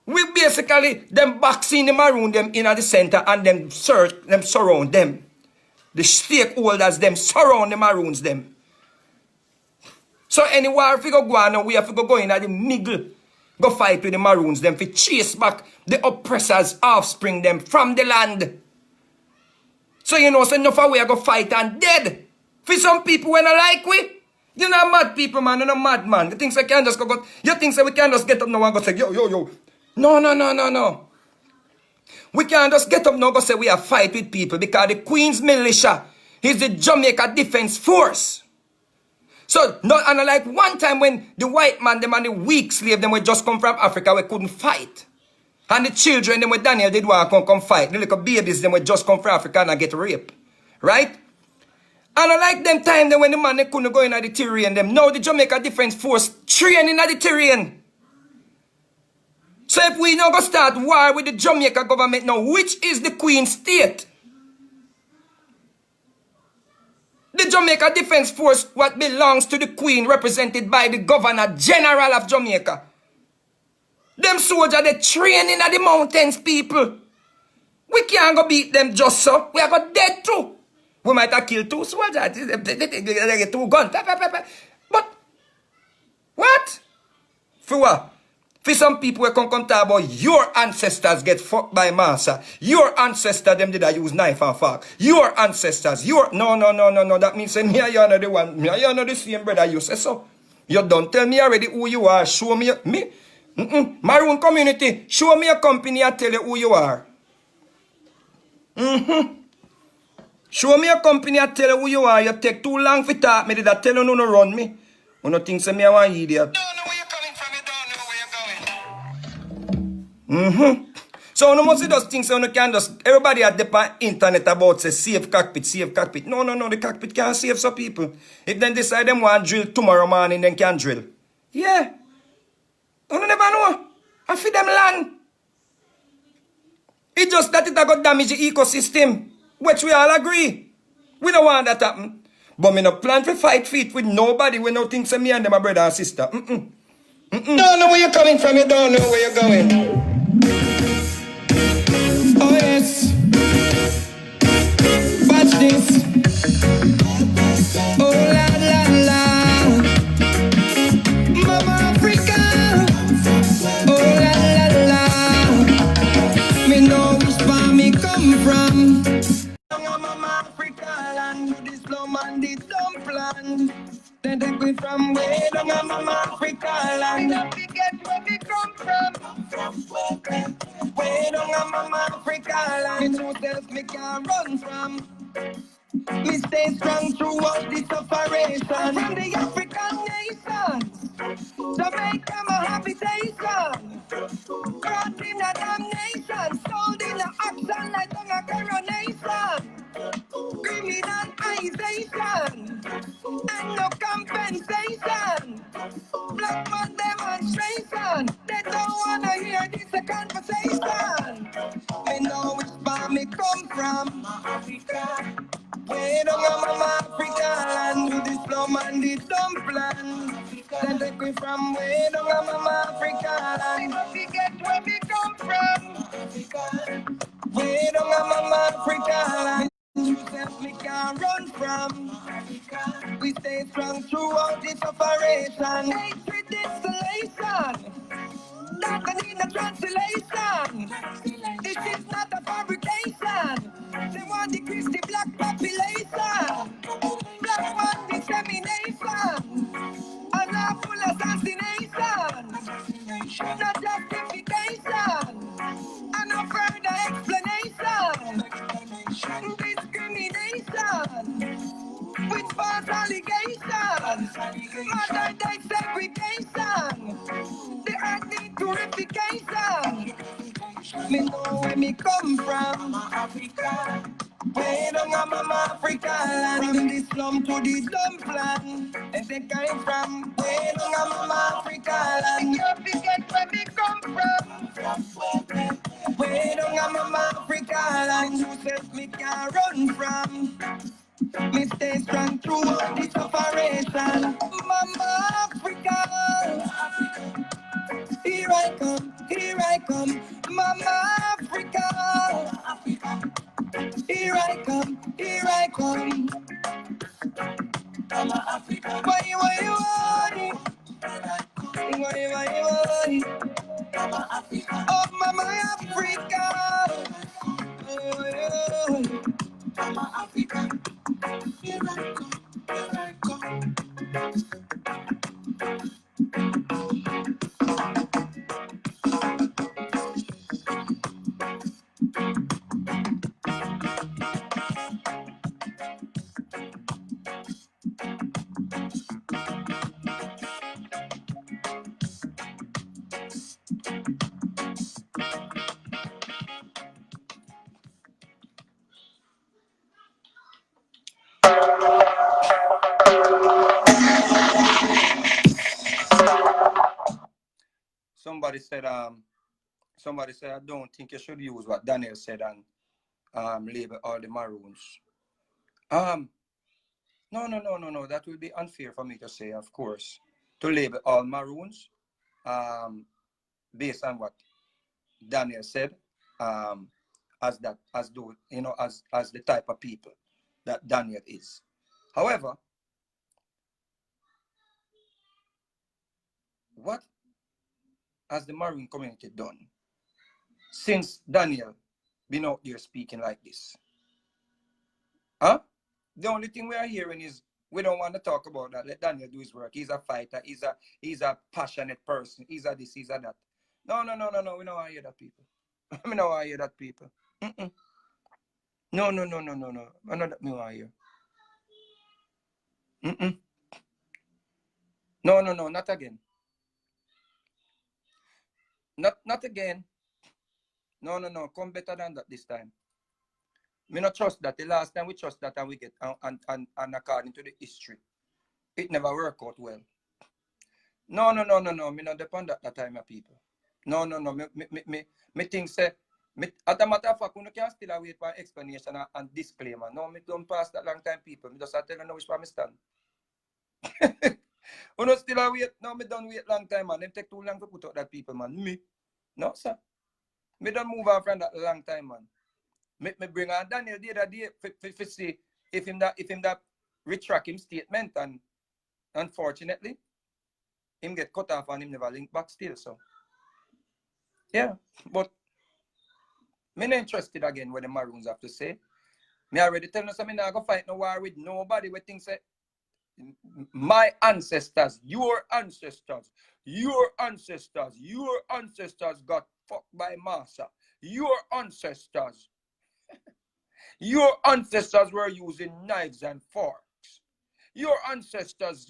We basically, them boxing the Maroon them in at the center and them search, them surround them. The stakeholders them surround the Maroons them. So anywhere if we go on now, we have to go in at the middle. Go fight with the Maroons them to chase back the oppressors, offspring them from the land. So you know, so enough of we are go fight and dead. For some people when I like we. You're not mad people, man. You're not mad, man. You think we can just go... You think we can just get up now and go say, yo. No. We can't just get up now and go say we are fight with people because the Queen's militia is the Jamaica Defense Force. So, not unlike one time when the white man, them and the weak slave, them were just come from Africa, we couldn't fight. And the children, them with Daniel, did want to come fight. The little babies, them would just come from Africa and get raped. Right? And I like them time then when the man they couldn't go in the terrain them. Now the Jamaica Defense Force training at the terrain. So if we now go start war with the Jamaica government now, which is the Queen state? The Jamaica Defense Force, what belongs to the Queen, represented by the Governor General of Jamaica. Them soldiers, they training at the mountains, people. We can't go beat them just so. We are going dead too. We might have killed 2 soldiers. They get 2 guns. But, what? For what? For some people, we come talk about your ancestors get fucked by massa. Your ancestors, them did I use knife and fork. Your ancestors, No. That means me and you are not the one. Me and you are not the same brother. You say so. You don't tell me already who you are. Show me. Maroon community. Show me a company and tell you who you are. Show me a company and tell you who you are. You take too long for talk. Me did I tell you no run me. You don't think say me a one idiot. So no must just think so you can just everybody at the internet about say save cockpit. No, the cockpit can't save some people. If then decide them want drill tomorrow morning, then can drill. Yeah. You never know. I feed them land. It's just that it got damage the ecosystem, which we all agree. We don't want that happen. But me no plan for fight feet with nobody. We no think say me and them a brother and sister. Don't know where you're coming from. You don't know where you're going. Oh yes, watch this. Oh la la la, Mama Africa. Oh la la la, me know which farm me come from. Mama Africa land, this slum and this dump land. Then take me from way down on Mama Africa land. I forget where we come from. Way down on Mama Africa land. Who tells me can't run from? Me stay strong throughout this operation. From the African nations, Jamaica my habitation. Brought in a damnation, sold in a action like on a coronation. Criminalization and no compensation. Black man demonstration. They don't wanna hear this a conversation. They know which farm me come from. Africa. Way down on Mama Africa land with this slum and this dump land. Then take me from way down on Mama Africa land. Don't forget where we come from. Africa. Way down on Mama Africa land. You said we can't run from Africa. We stay strong throughout this operation. Hatred, installation. That I need a translation. This is not a fabrication. They want to decrease the black population. Black man discrimination. Unlawful assassination. Not justification. And no further explanation. Discrimination. With false allegations. Modern day segregation. The earth need purification. Me know where me come from. Africa. Way down on Mama Africa land. From the slum to the dump land. And they came from. Way down on Mama Africa land. You forget where me come from. Way down on Mama Africa land. You said me can't run from. Me stay strong throughout this operation. Mama Africa. Here I come, Mama Africa. Here I come, Mama Africa. Why you want it? Why? Mama Africa. Oh, Mama Africa. Mama Africa. Here I come. Somebody said, somebody said, I don't think you should use what Daniel said and label all the Maroons. No. That would be unfair for me to say, of course, to label all Maroons based on what Daniel said, as the type of people that Daniel is. However, what has the Maroon community done since Daniel been out there speaking like this? Huh? The only thing we are hearing is we don't want to talk about that. Let Daniel do his work. He's a fighter. He's a passionate person. He's a this, he's a that. No. We don't want to hear that, people. We don't want to hear that, people. No. I know that me want to hear. No, not again. Not again. No. Come better than that this time. Me not trust that. The last time we trust that and we get and according to the history, it never worked out well. No. Me not depend that time of people. No. Me think say as a matter of fact, you can still wait for explanation and disclaimer. No, me don't pass that long time, people. Me just tell you now which part me stand. You know still wait. No, me don't wait long time, man. Them take too long to put out that people, man. Me. No, sir. Me don't move on from that long time, man. Me bring on Daniel the other day for see if him that retract him statement, and unfortunately him get cut off and him never link back still. So yeah, but me not interested again what the Maroons have to say. Me already tell you something. I go fight no war with nobody. We think say my ancestors, your ancestors got fucked by Massa. Your ancestors were using knives and forks. Your ancestors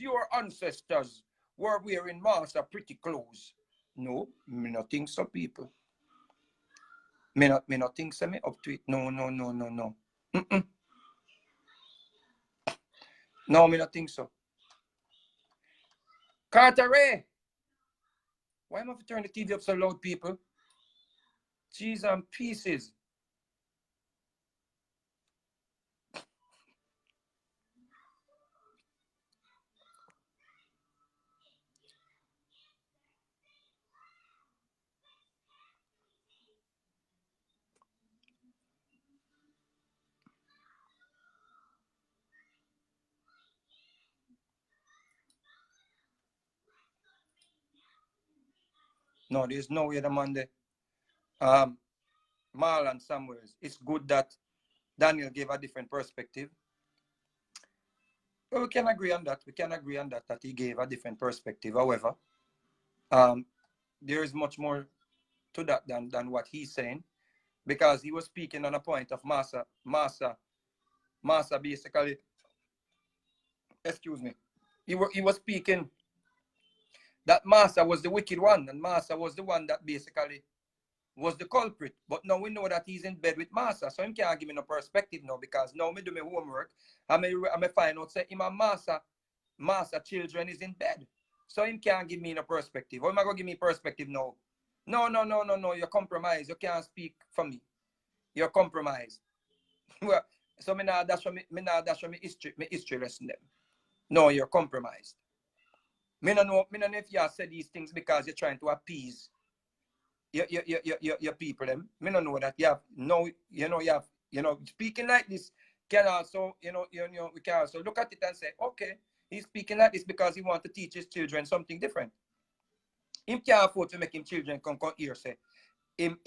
were wearing Massa pretty clothes. No, me not think so, people. Me not think so. Me up to it. No. No, me not think so. Carter Ray, why am I turn the TV up so loud, people? Cheese and pieces. No, there's no way the man there. Marlon Samuels, it's good that Daniel gave a different perspective. Well, we can agree on that. That he gave a different perspective. However, there is much more to that than what he's saying, because he was speaking on a point of Massa basically, excuse me, he was speaking that Massa was the wicked one, and Massa was the one that basically was the culprit. But now we know that he's in bed with Massa, so he can't give me no perspective now, because now me do my homework, I may find out say him and Massa children is in bed. So him can't give me no perspective. How am I gonna give me perspective now? No, you're compromised. You can't speak for me. You're compromised. So me now that's what me history lesson them. No, you're compromised. Me no know if you have said these things because you're trying to appease your people them. Me no know that you have no, speaking like this can also, we can also look at it and say, okay, he's speaking like this because he wants to teach his children something different. Him can't afford to make him children come here say his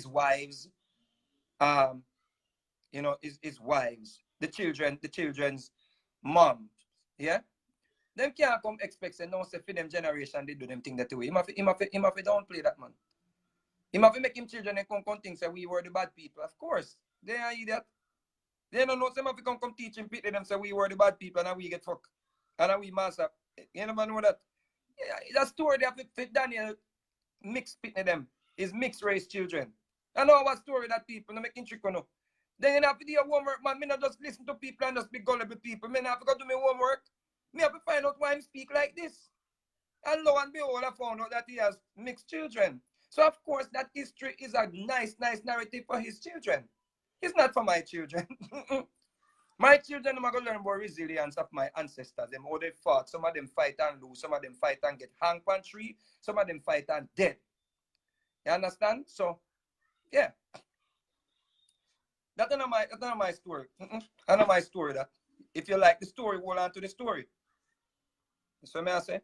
wives, his wives, the children's mom, yeah. Them can't come expect say no say for them generation they do them thing that way. Him have to downplay that, man. Him have to make him children and come think say we were the bad people. Of course, they are idiot. They don't know some have to come teach him pity them say we were the bad people and we get fucked. And we master. You never know that. Yeah, that story they have to fit Daniel mixed pity them. Is mixed race children. I know what story that people no making trick on. Then you have to do your homework, man. Me not just listen to people and just be gullible people. Me have to go do my homework. Me have to find out why he speak like this. And lo and behold, I found out that he has mixed children. So of course that history is a nice narrative for his children. It's not for my children. My children are going to learn about resilience of my ancestors. Them how they fought. Some of them fight and lose. Some of them fight and get hung on tree. Some of them fight and dead. You understand? So, yeah. That's not my story. That's not my story. That if you like the story, hold on to the story. That's what I say.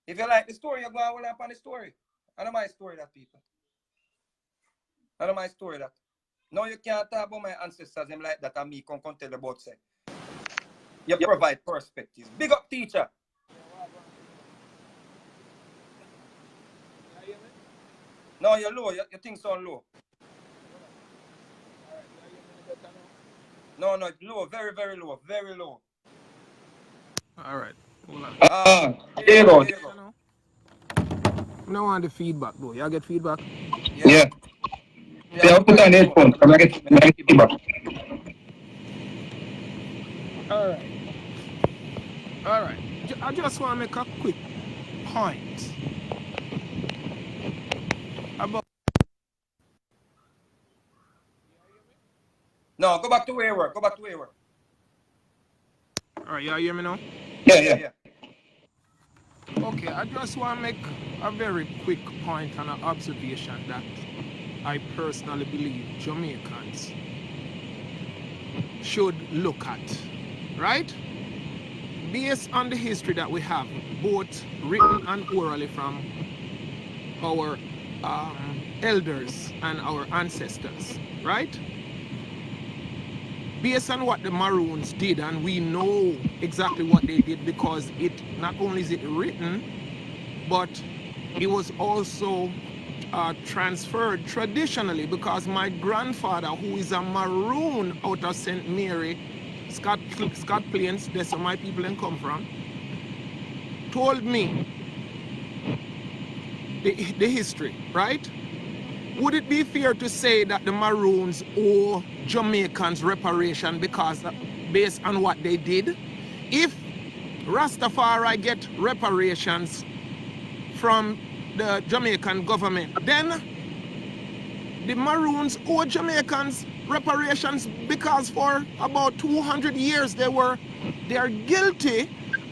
If you like the story, you go and hold on to the story. That's not my story, that people. That's not my story, that. No, you can't talk about my ancestors them like that and me can tell about say. You provide perspectives. Big up, teacher. No, you're low. Your things sound low. No, low. Very, very low. Very low. All right. Hold on. There you go. I want the feedback, though. Y'all get feedback? Yeah. Yeah, put on the headphones. I get feedback. All right. I just want to make a quick point about. No, go back to where you were. Go back to where you were. All right, y'all hear me now? Yeah. Okay, I just want to make a very quick point and an observation that I personally believe Jamaicans should look at, right? Based on the history that we have, both written and orally from our elders and our ancestors, right? Based on what the Maroons did, and we know exactly what they did because it not only is it written, but it was also transferred traditionally, because my grandfather, who is a Maroon out of St. Mary, Scott Plains, that's where my people come from, told me the history, right? Would it be fair to say that the Maroons owe Jamaicans reparation because based on what they did? If Rastafari get reparations from the Jamaican government, then the Maroons owe Jamaicans reparations because for about 200 years they are guilty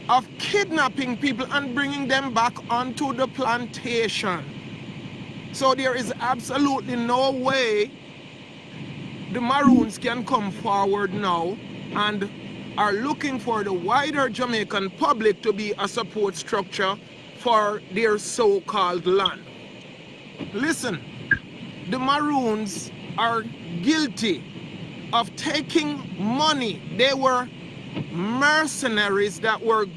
of kidnapping people and bringing them back onto the plantation. So there is absolutely no way the Maroons can come forward now and are looking for the wider Jamaican public to be a support structure for their so-called land. Listen, the Maroons are guilty of taking money. They were mercenaries that were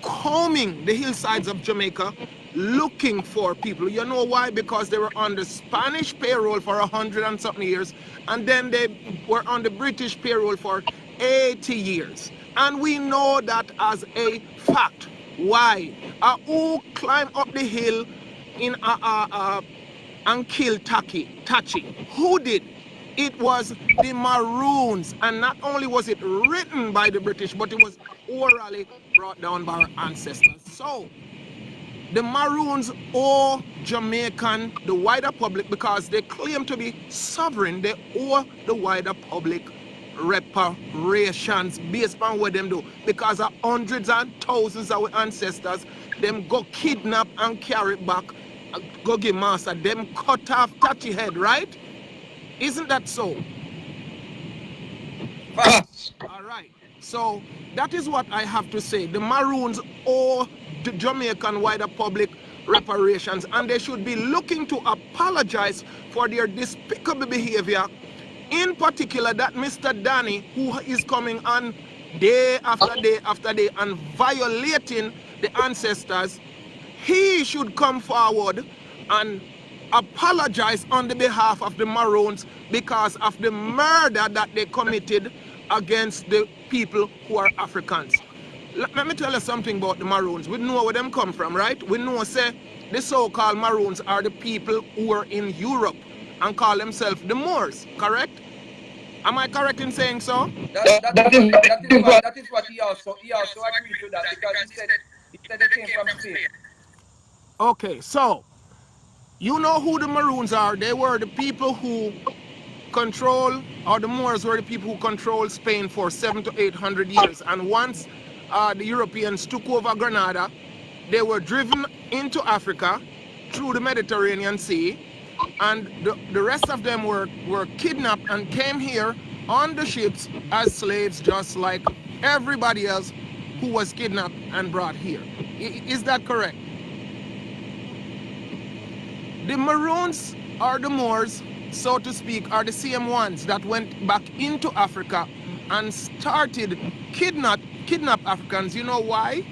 combing the hillsides of Jamaica looking for people. You know why? Because they were on the Spanish payroll for 100 and something years, and then they were on the British payroll for 80 years. And we know that as a fact. Why? Who climbed up the hill in and killed Tachi? Who did? It was the Maroons, and not only was it written by the British, but it was orally brought down by our ancestors. So the Maroons owe Jamaican, the wider public, because they claim to be sovereign, they owe the wider public reparations based on what them do, because of hundreds and thousands of our ancestors, them go kidnap and carry back, go give master, them cut off Tachi head, right? Isn't that so? All right. So that is what I have to say. The Maroons owe the Jamaican wider public reparations, and they should be looking to apologize for their despicable behavior. In particular, that Mr. Danny, who is coming on day after day after day and violating the ancestors, he should come forward and apologize on the behalf of the Maroons because of the murder that they committed against the people who are Africans. Let me tell you something about the Maroons. We know where them come from, right? We know, say, the so-called Maroons are the people who are in Europe and call themselves the Moors, correct? Am I correct in saying so? That is what he also agreed to that, because he said they came from Spain. Okay, so You know who the Maroons are? They were the people who control, or the Moors were the people who controlled Spain for 700 to 800 years. And once the Europeans took over Granada, they were driven into Africa through the Mediterranean Sea, and the rest of them were kidnapped and came here on the ships as slaves, just like everybody else who was kidnapped and brought here. Is that correct? The Maroons or the Moors, so to speak, are the same ones that went back into Africa and started kidnap Africans. You know why?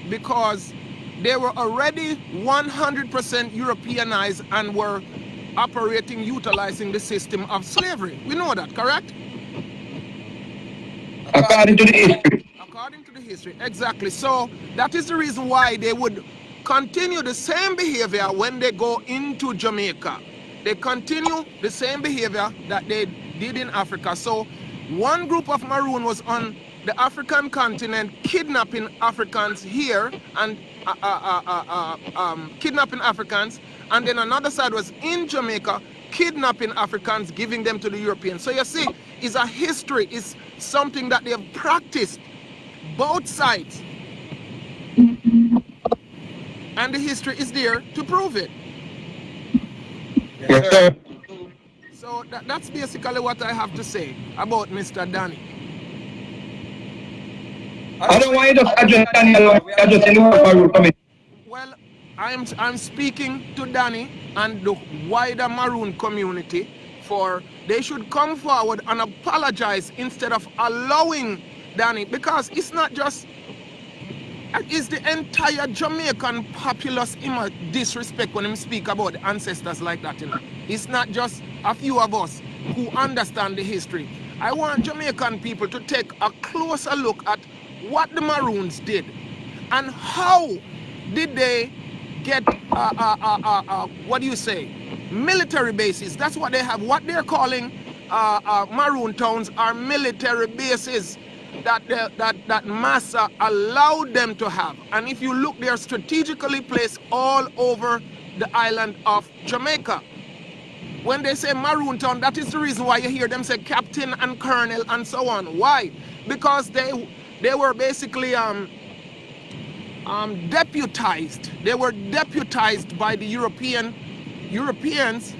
Because they were already 100% Europeanized and were operating, utilizing the system of slavery. We know that, correct? According to the history. According to the history, exactly. So that is the reason why they would continue the same behavior when they go into Jamaica. They continue the same behavior that they did in Africa. So one group of Maroon was on the African continent kidnapping Africans here and kidnapping Africans, and then another side was in Jamaica kidnapping Africans, giving them to the Europeans. So you see, it's a history, it's something that they have practiced, both sides. And the history is there to prove it. Yes, sir. So that's basically what I have to say about Mr. Danny. I don't want you to address Daniel, I just in the Maroon committee. Well, I'm speaking to Danny and the wider Maroon community for they should come forward and apologize instead of allowing Danny, because it's not just, it's the entire Jamaican populace in disrespect when him speak about the ancestors like that, you know. It's not just a few of us who understand the history. I want Jamaican people to take a closer look at what the Maroons did and how did they get what do you say, military bases. That's what they have. What they're calling Maroon towns are military bases that Massa allowed them to have. And if you look, they are strategically placed all over the island of Jamaica. When they say Maroon town, that is the reason why you hear them say captain and colonel and so on. Why? Because they were basically deputized. They were deputized by the Europeans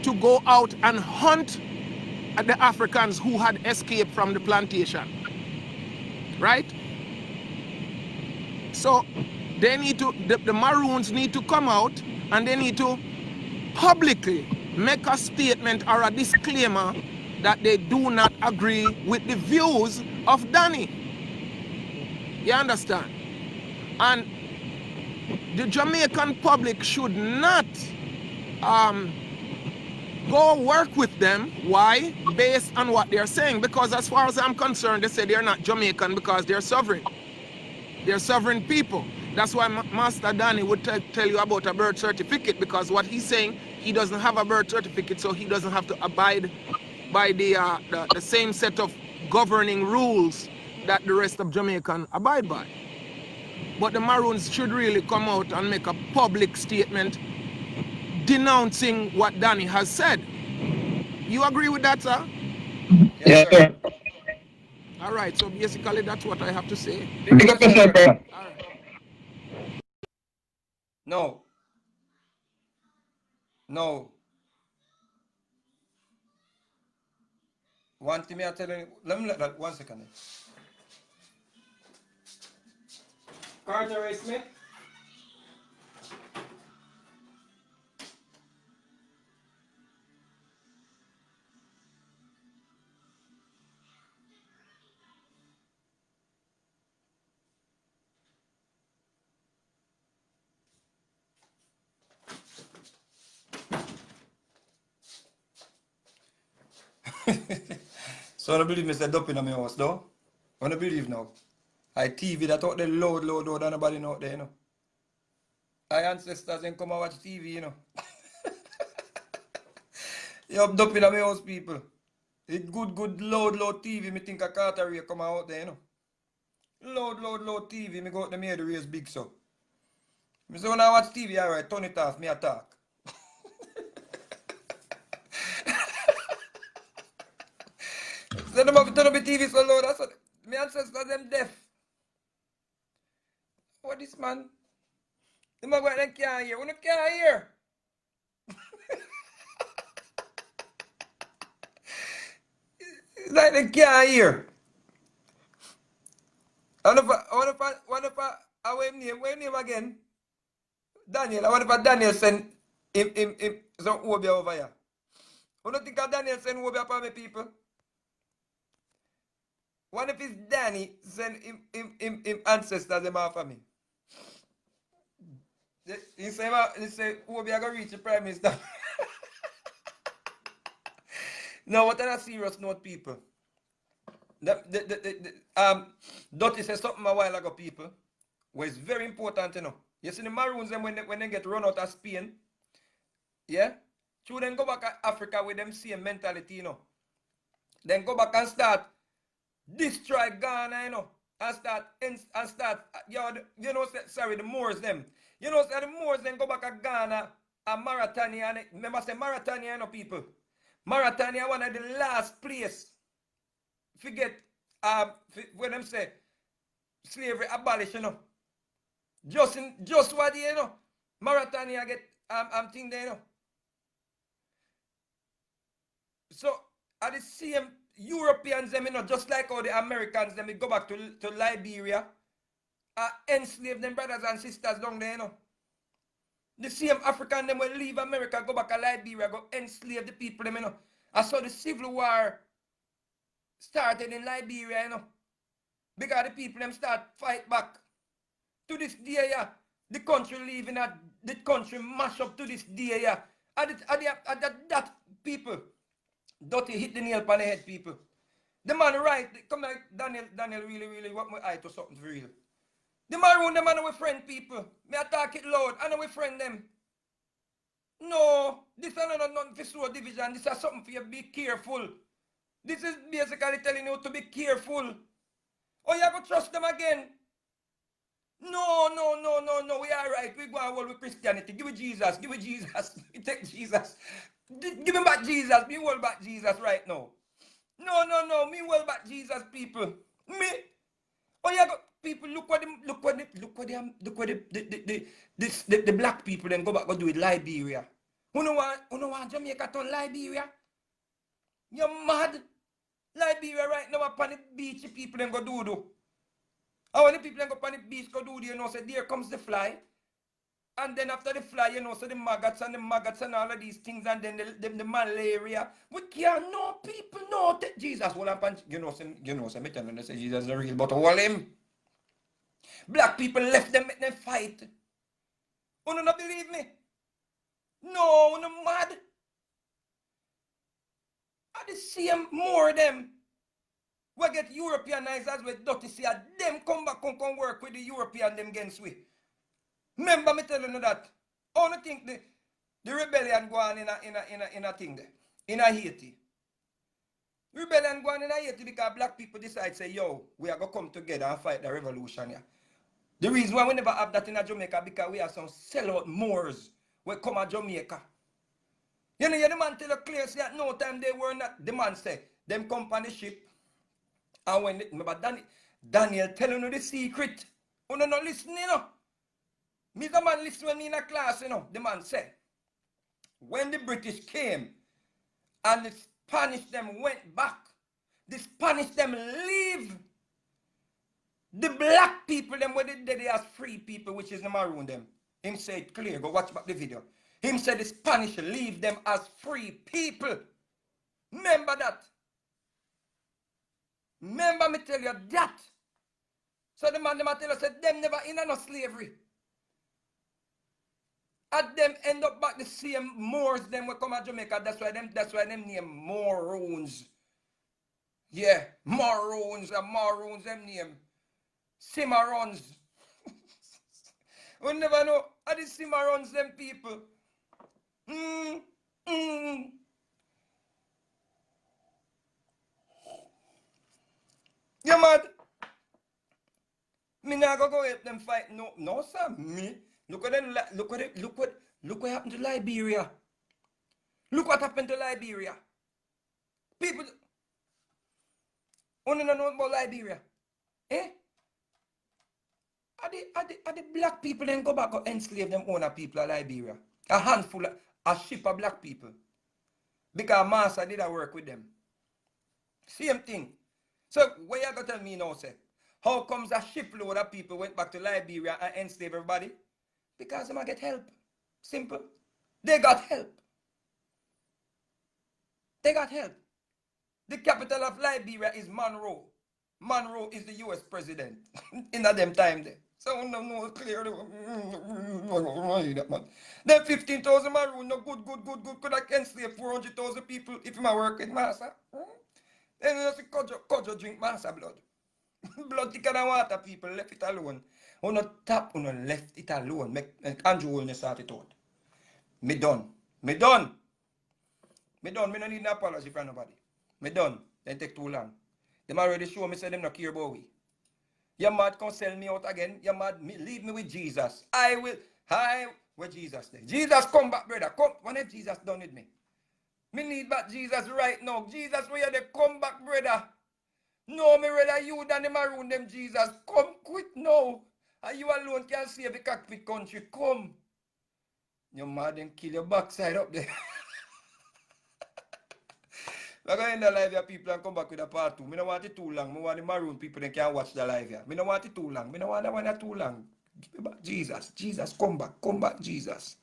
to go out and hunt the Africans who had escaped from the plantation. Right? So they need to, the Maroons need to come out and they need to publicly make a statement or a disclaimer that they do not agree with the views of Danny. You understand? And the Jamaican public should not go work with them. Why? Based on what they're saying. Because as far as I'm concerned, they say they're not Jamaican because they're sovereign. They're sovereign people. That's why Master Danny would tell you about a birth certificate, because what he's saying, he doesn't have a birth certificate, so he doesn't have to abide by the same set of governing rules that the rest of Jamaican abide by. But the Maroons should really come out and make a public statement denouncing what Danny has said. You agree with that, sir? Yes, sir. All right, so basically that's what I have to say. Pick up yourself, brother. All right. No. No. One thing I tell you, let me let that 1 second. Carter Ray Smith. So I don't believe Mr. Dup in my house, though. I don't believe now. I TV that out there loud, and nobody know out there, you know. I ancestors and come and watch TV, you know. You have Dup in my house, people. It good, loud TV. Me think a Carter Ray come out there, you know. Loud TV. Me go out the mirror, the race big so. Me say when I watch TV, alright, turn it off, me attack. So them have to turn up the TV so loud. That's what my ancestors them deaf. What this man? Them are going them can't hear. When you can't hear. It's like they can't hear. What if I what name again? Daniel. I wonder if Daniel send him some Obi over here. You don't think Daniel send Obi upon me people? What if it's Danny send him ancestors them after me? He say Obi I gonna reach the Prime Minister. Now what are a serious note, people? Dottie said something a while ago, people, where it's very important, you know. You see the Maroons them when they get run out of Spain, yeah? True, then go back to Africa with them same mentality, you know. Then go back and start destroy Ghana, you know, and start you know, sorry, the Moors them. You know, the Moors then go back to Ghana and Mauritania, and remember say Mauritania, you know, people. Mauritania one of the last place. Forget when them say slavery abolished, you know. Just what you know. Mauritania get thing there, you know. So at the same Europeans them, you know, just like how the Americans them go back to Liberia, enslave them brothers and sisters down there, you know. The same African them will leave America, go back to Liberia, go enslave the people them, you know. I saw the Civil War started in Liberia, you know. Because the people them start fight back. To this day, yeah, the country living at the country mash up to this day, yeah. That people, Dottie hit the nail on the head, people. The man right, come like Daniel really want my eye to something for real. The man around them and we friend people. Me attack it loud, and we friend them. No, this is not nothing for slow division. This is something for you be careful. This is basically telling you to be careful. Oh, you have to trust them again. No. We are right. We go and hold with Christianity. Give it Jesus. Give it Jesus. We take Jesus. Give him back Jesus. Me hold back Jesus right now. No. Me hold back Jesus, people. Me. Oh, you got people. Look what the black people then go back go do with Liberia. Who know want Jamaica to Liberia? You're mad. Liberia right now upon the beach, people then go do. And when the people then go upon the beach go do, you know, say there comes the fly. And then after the fly, you know, so the maggots and all of these things, and then the malaria. We can't know people know that Jesus will happen. You know, me telling them say Jesus is real, but hold him. Black people left them, make them fight. You don't believe me? No, you're mad. I the same more of them. We get Europeanized as we dirty see them come back and come work with the European them against we. Remember me telling you that. I don't think the rebellion go on in a thing there. In a Haiti. Rebellion go on in a Haiti because black people decide say, yo, we are going to come together and fight the revolution here. The reason why we never have that in a Jamaica because we have some sellout Moors who come to Jamaica. You know, the man tell you clear say at no time they were not. The man say, them come on the ship. And when, remember Daniel telling you the secret. You know, not listening, you know. Me the man listen when me in a class, you know. The man said, when the British came and the Spanish them went back, the Spanish them leave the black people them where they as free people, which is the maroon them. Him said clear, go watch back the video. Him said the Spanish leave them as free people. Remember that. Remember me tell you that. So the man them tell us said them never in no slavery. And them end up back the same Moors them will come to Jamaica. That's why them name Maroons. Yeah, Maroons and Maroons them name Cimarrons. We never know how the Cimarrons them people. You mad? Me not go help them fight. No, sir. Me. Look what happened to Liberia. Look what happened to Liberia. People. Only don't know about Liberia. Eh? Are the black people then go back and enslave them own people of Liberia? A handful of, a ship of black people. Because Master did a work with them. Same thing. So, what you going to tell me now, say? How comes a shipload of people went back to Liberia and enslaved everybody? Because they might get help. Simple. They got help. They got help. The capital of Liberia is Monroe. Monroe is the US president in a them time there. So no clear. Then 15,000 Maroon, no good. Could I enslave 400,000 people if I work with Master? Then you just Kojo drink Master blood. Blood thicker than water, people. Left it alone. Who not tap, who not left it alone. Make Andrew will start it out. Me done. Me no need no apology from nobody. Me done. Then take too long. Them already show me say them not care about we. You mad come sell me out again. You mad leave me with Jesus. Where Jesus there? Jesus come back, brother. Come. When is Jesus done with me? Me need back Jesus right now. Jesus, where you they come back, brother? No, me rather you than them around them, Jesus. Come quick now. And you alone can save the cockpit country. Come. You mad and kill your backside up there. We're going to end the live here, people, and come back with a part 2. I don't want it too long. I want the maroon people that can watch the live here. I don't want it too long. I don't want that one too long. Give me back Jesus. Jesus, come back. Come back, Jesus.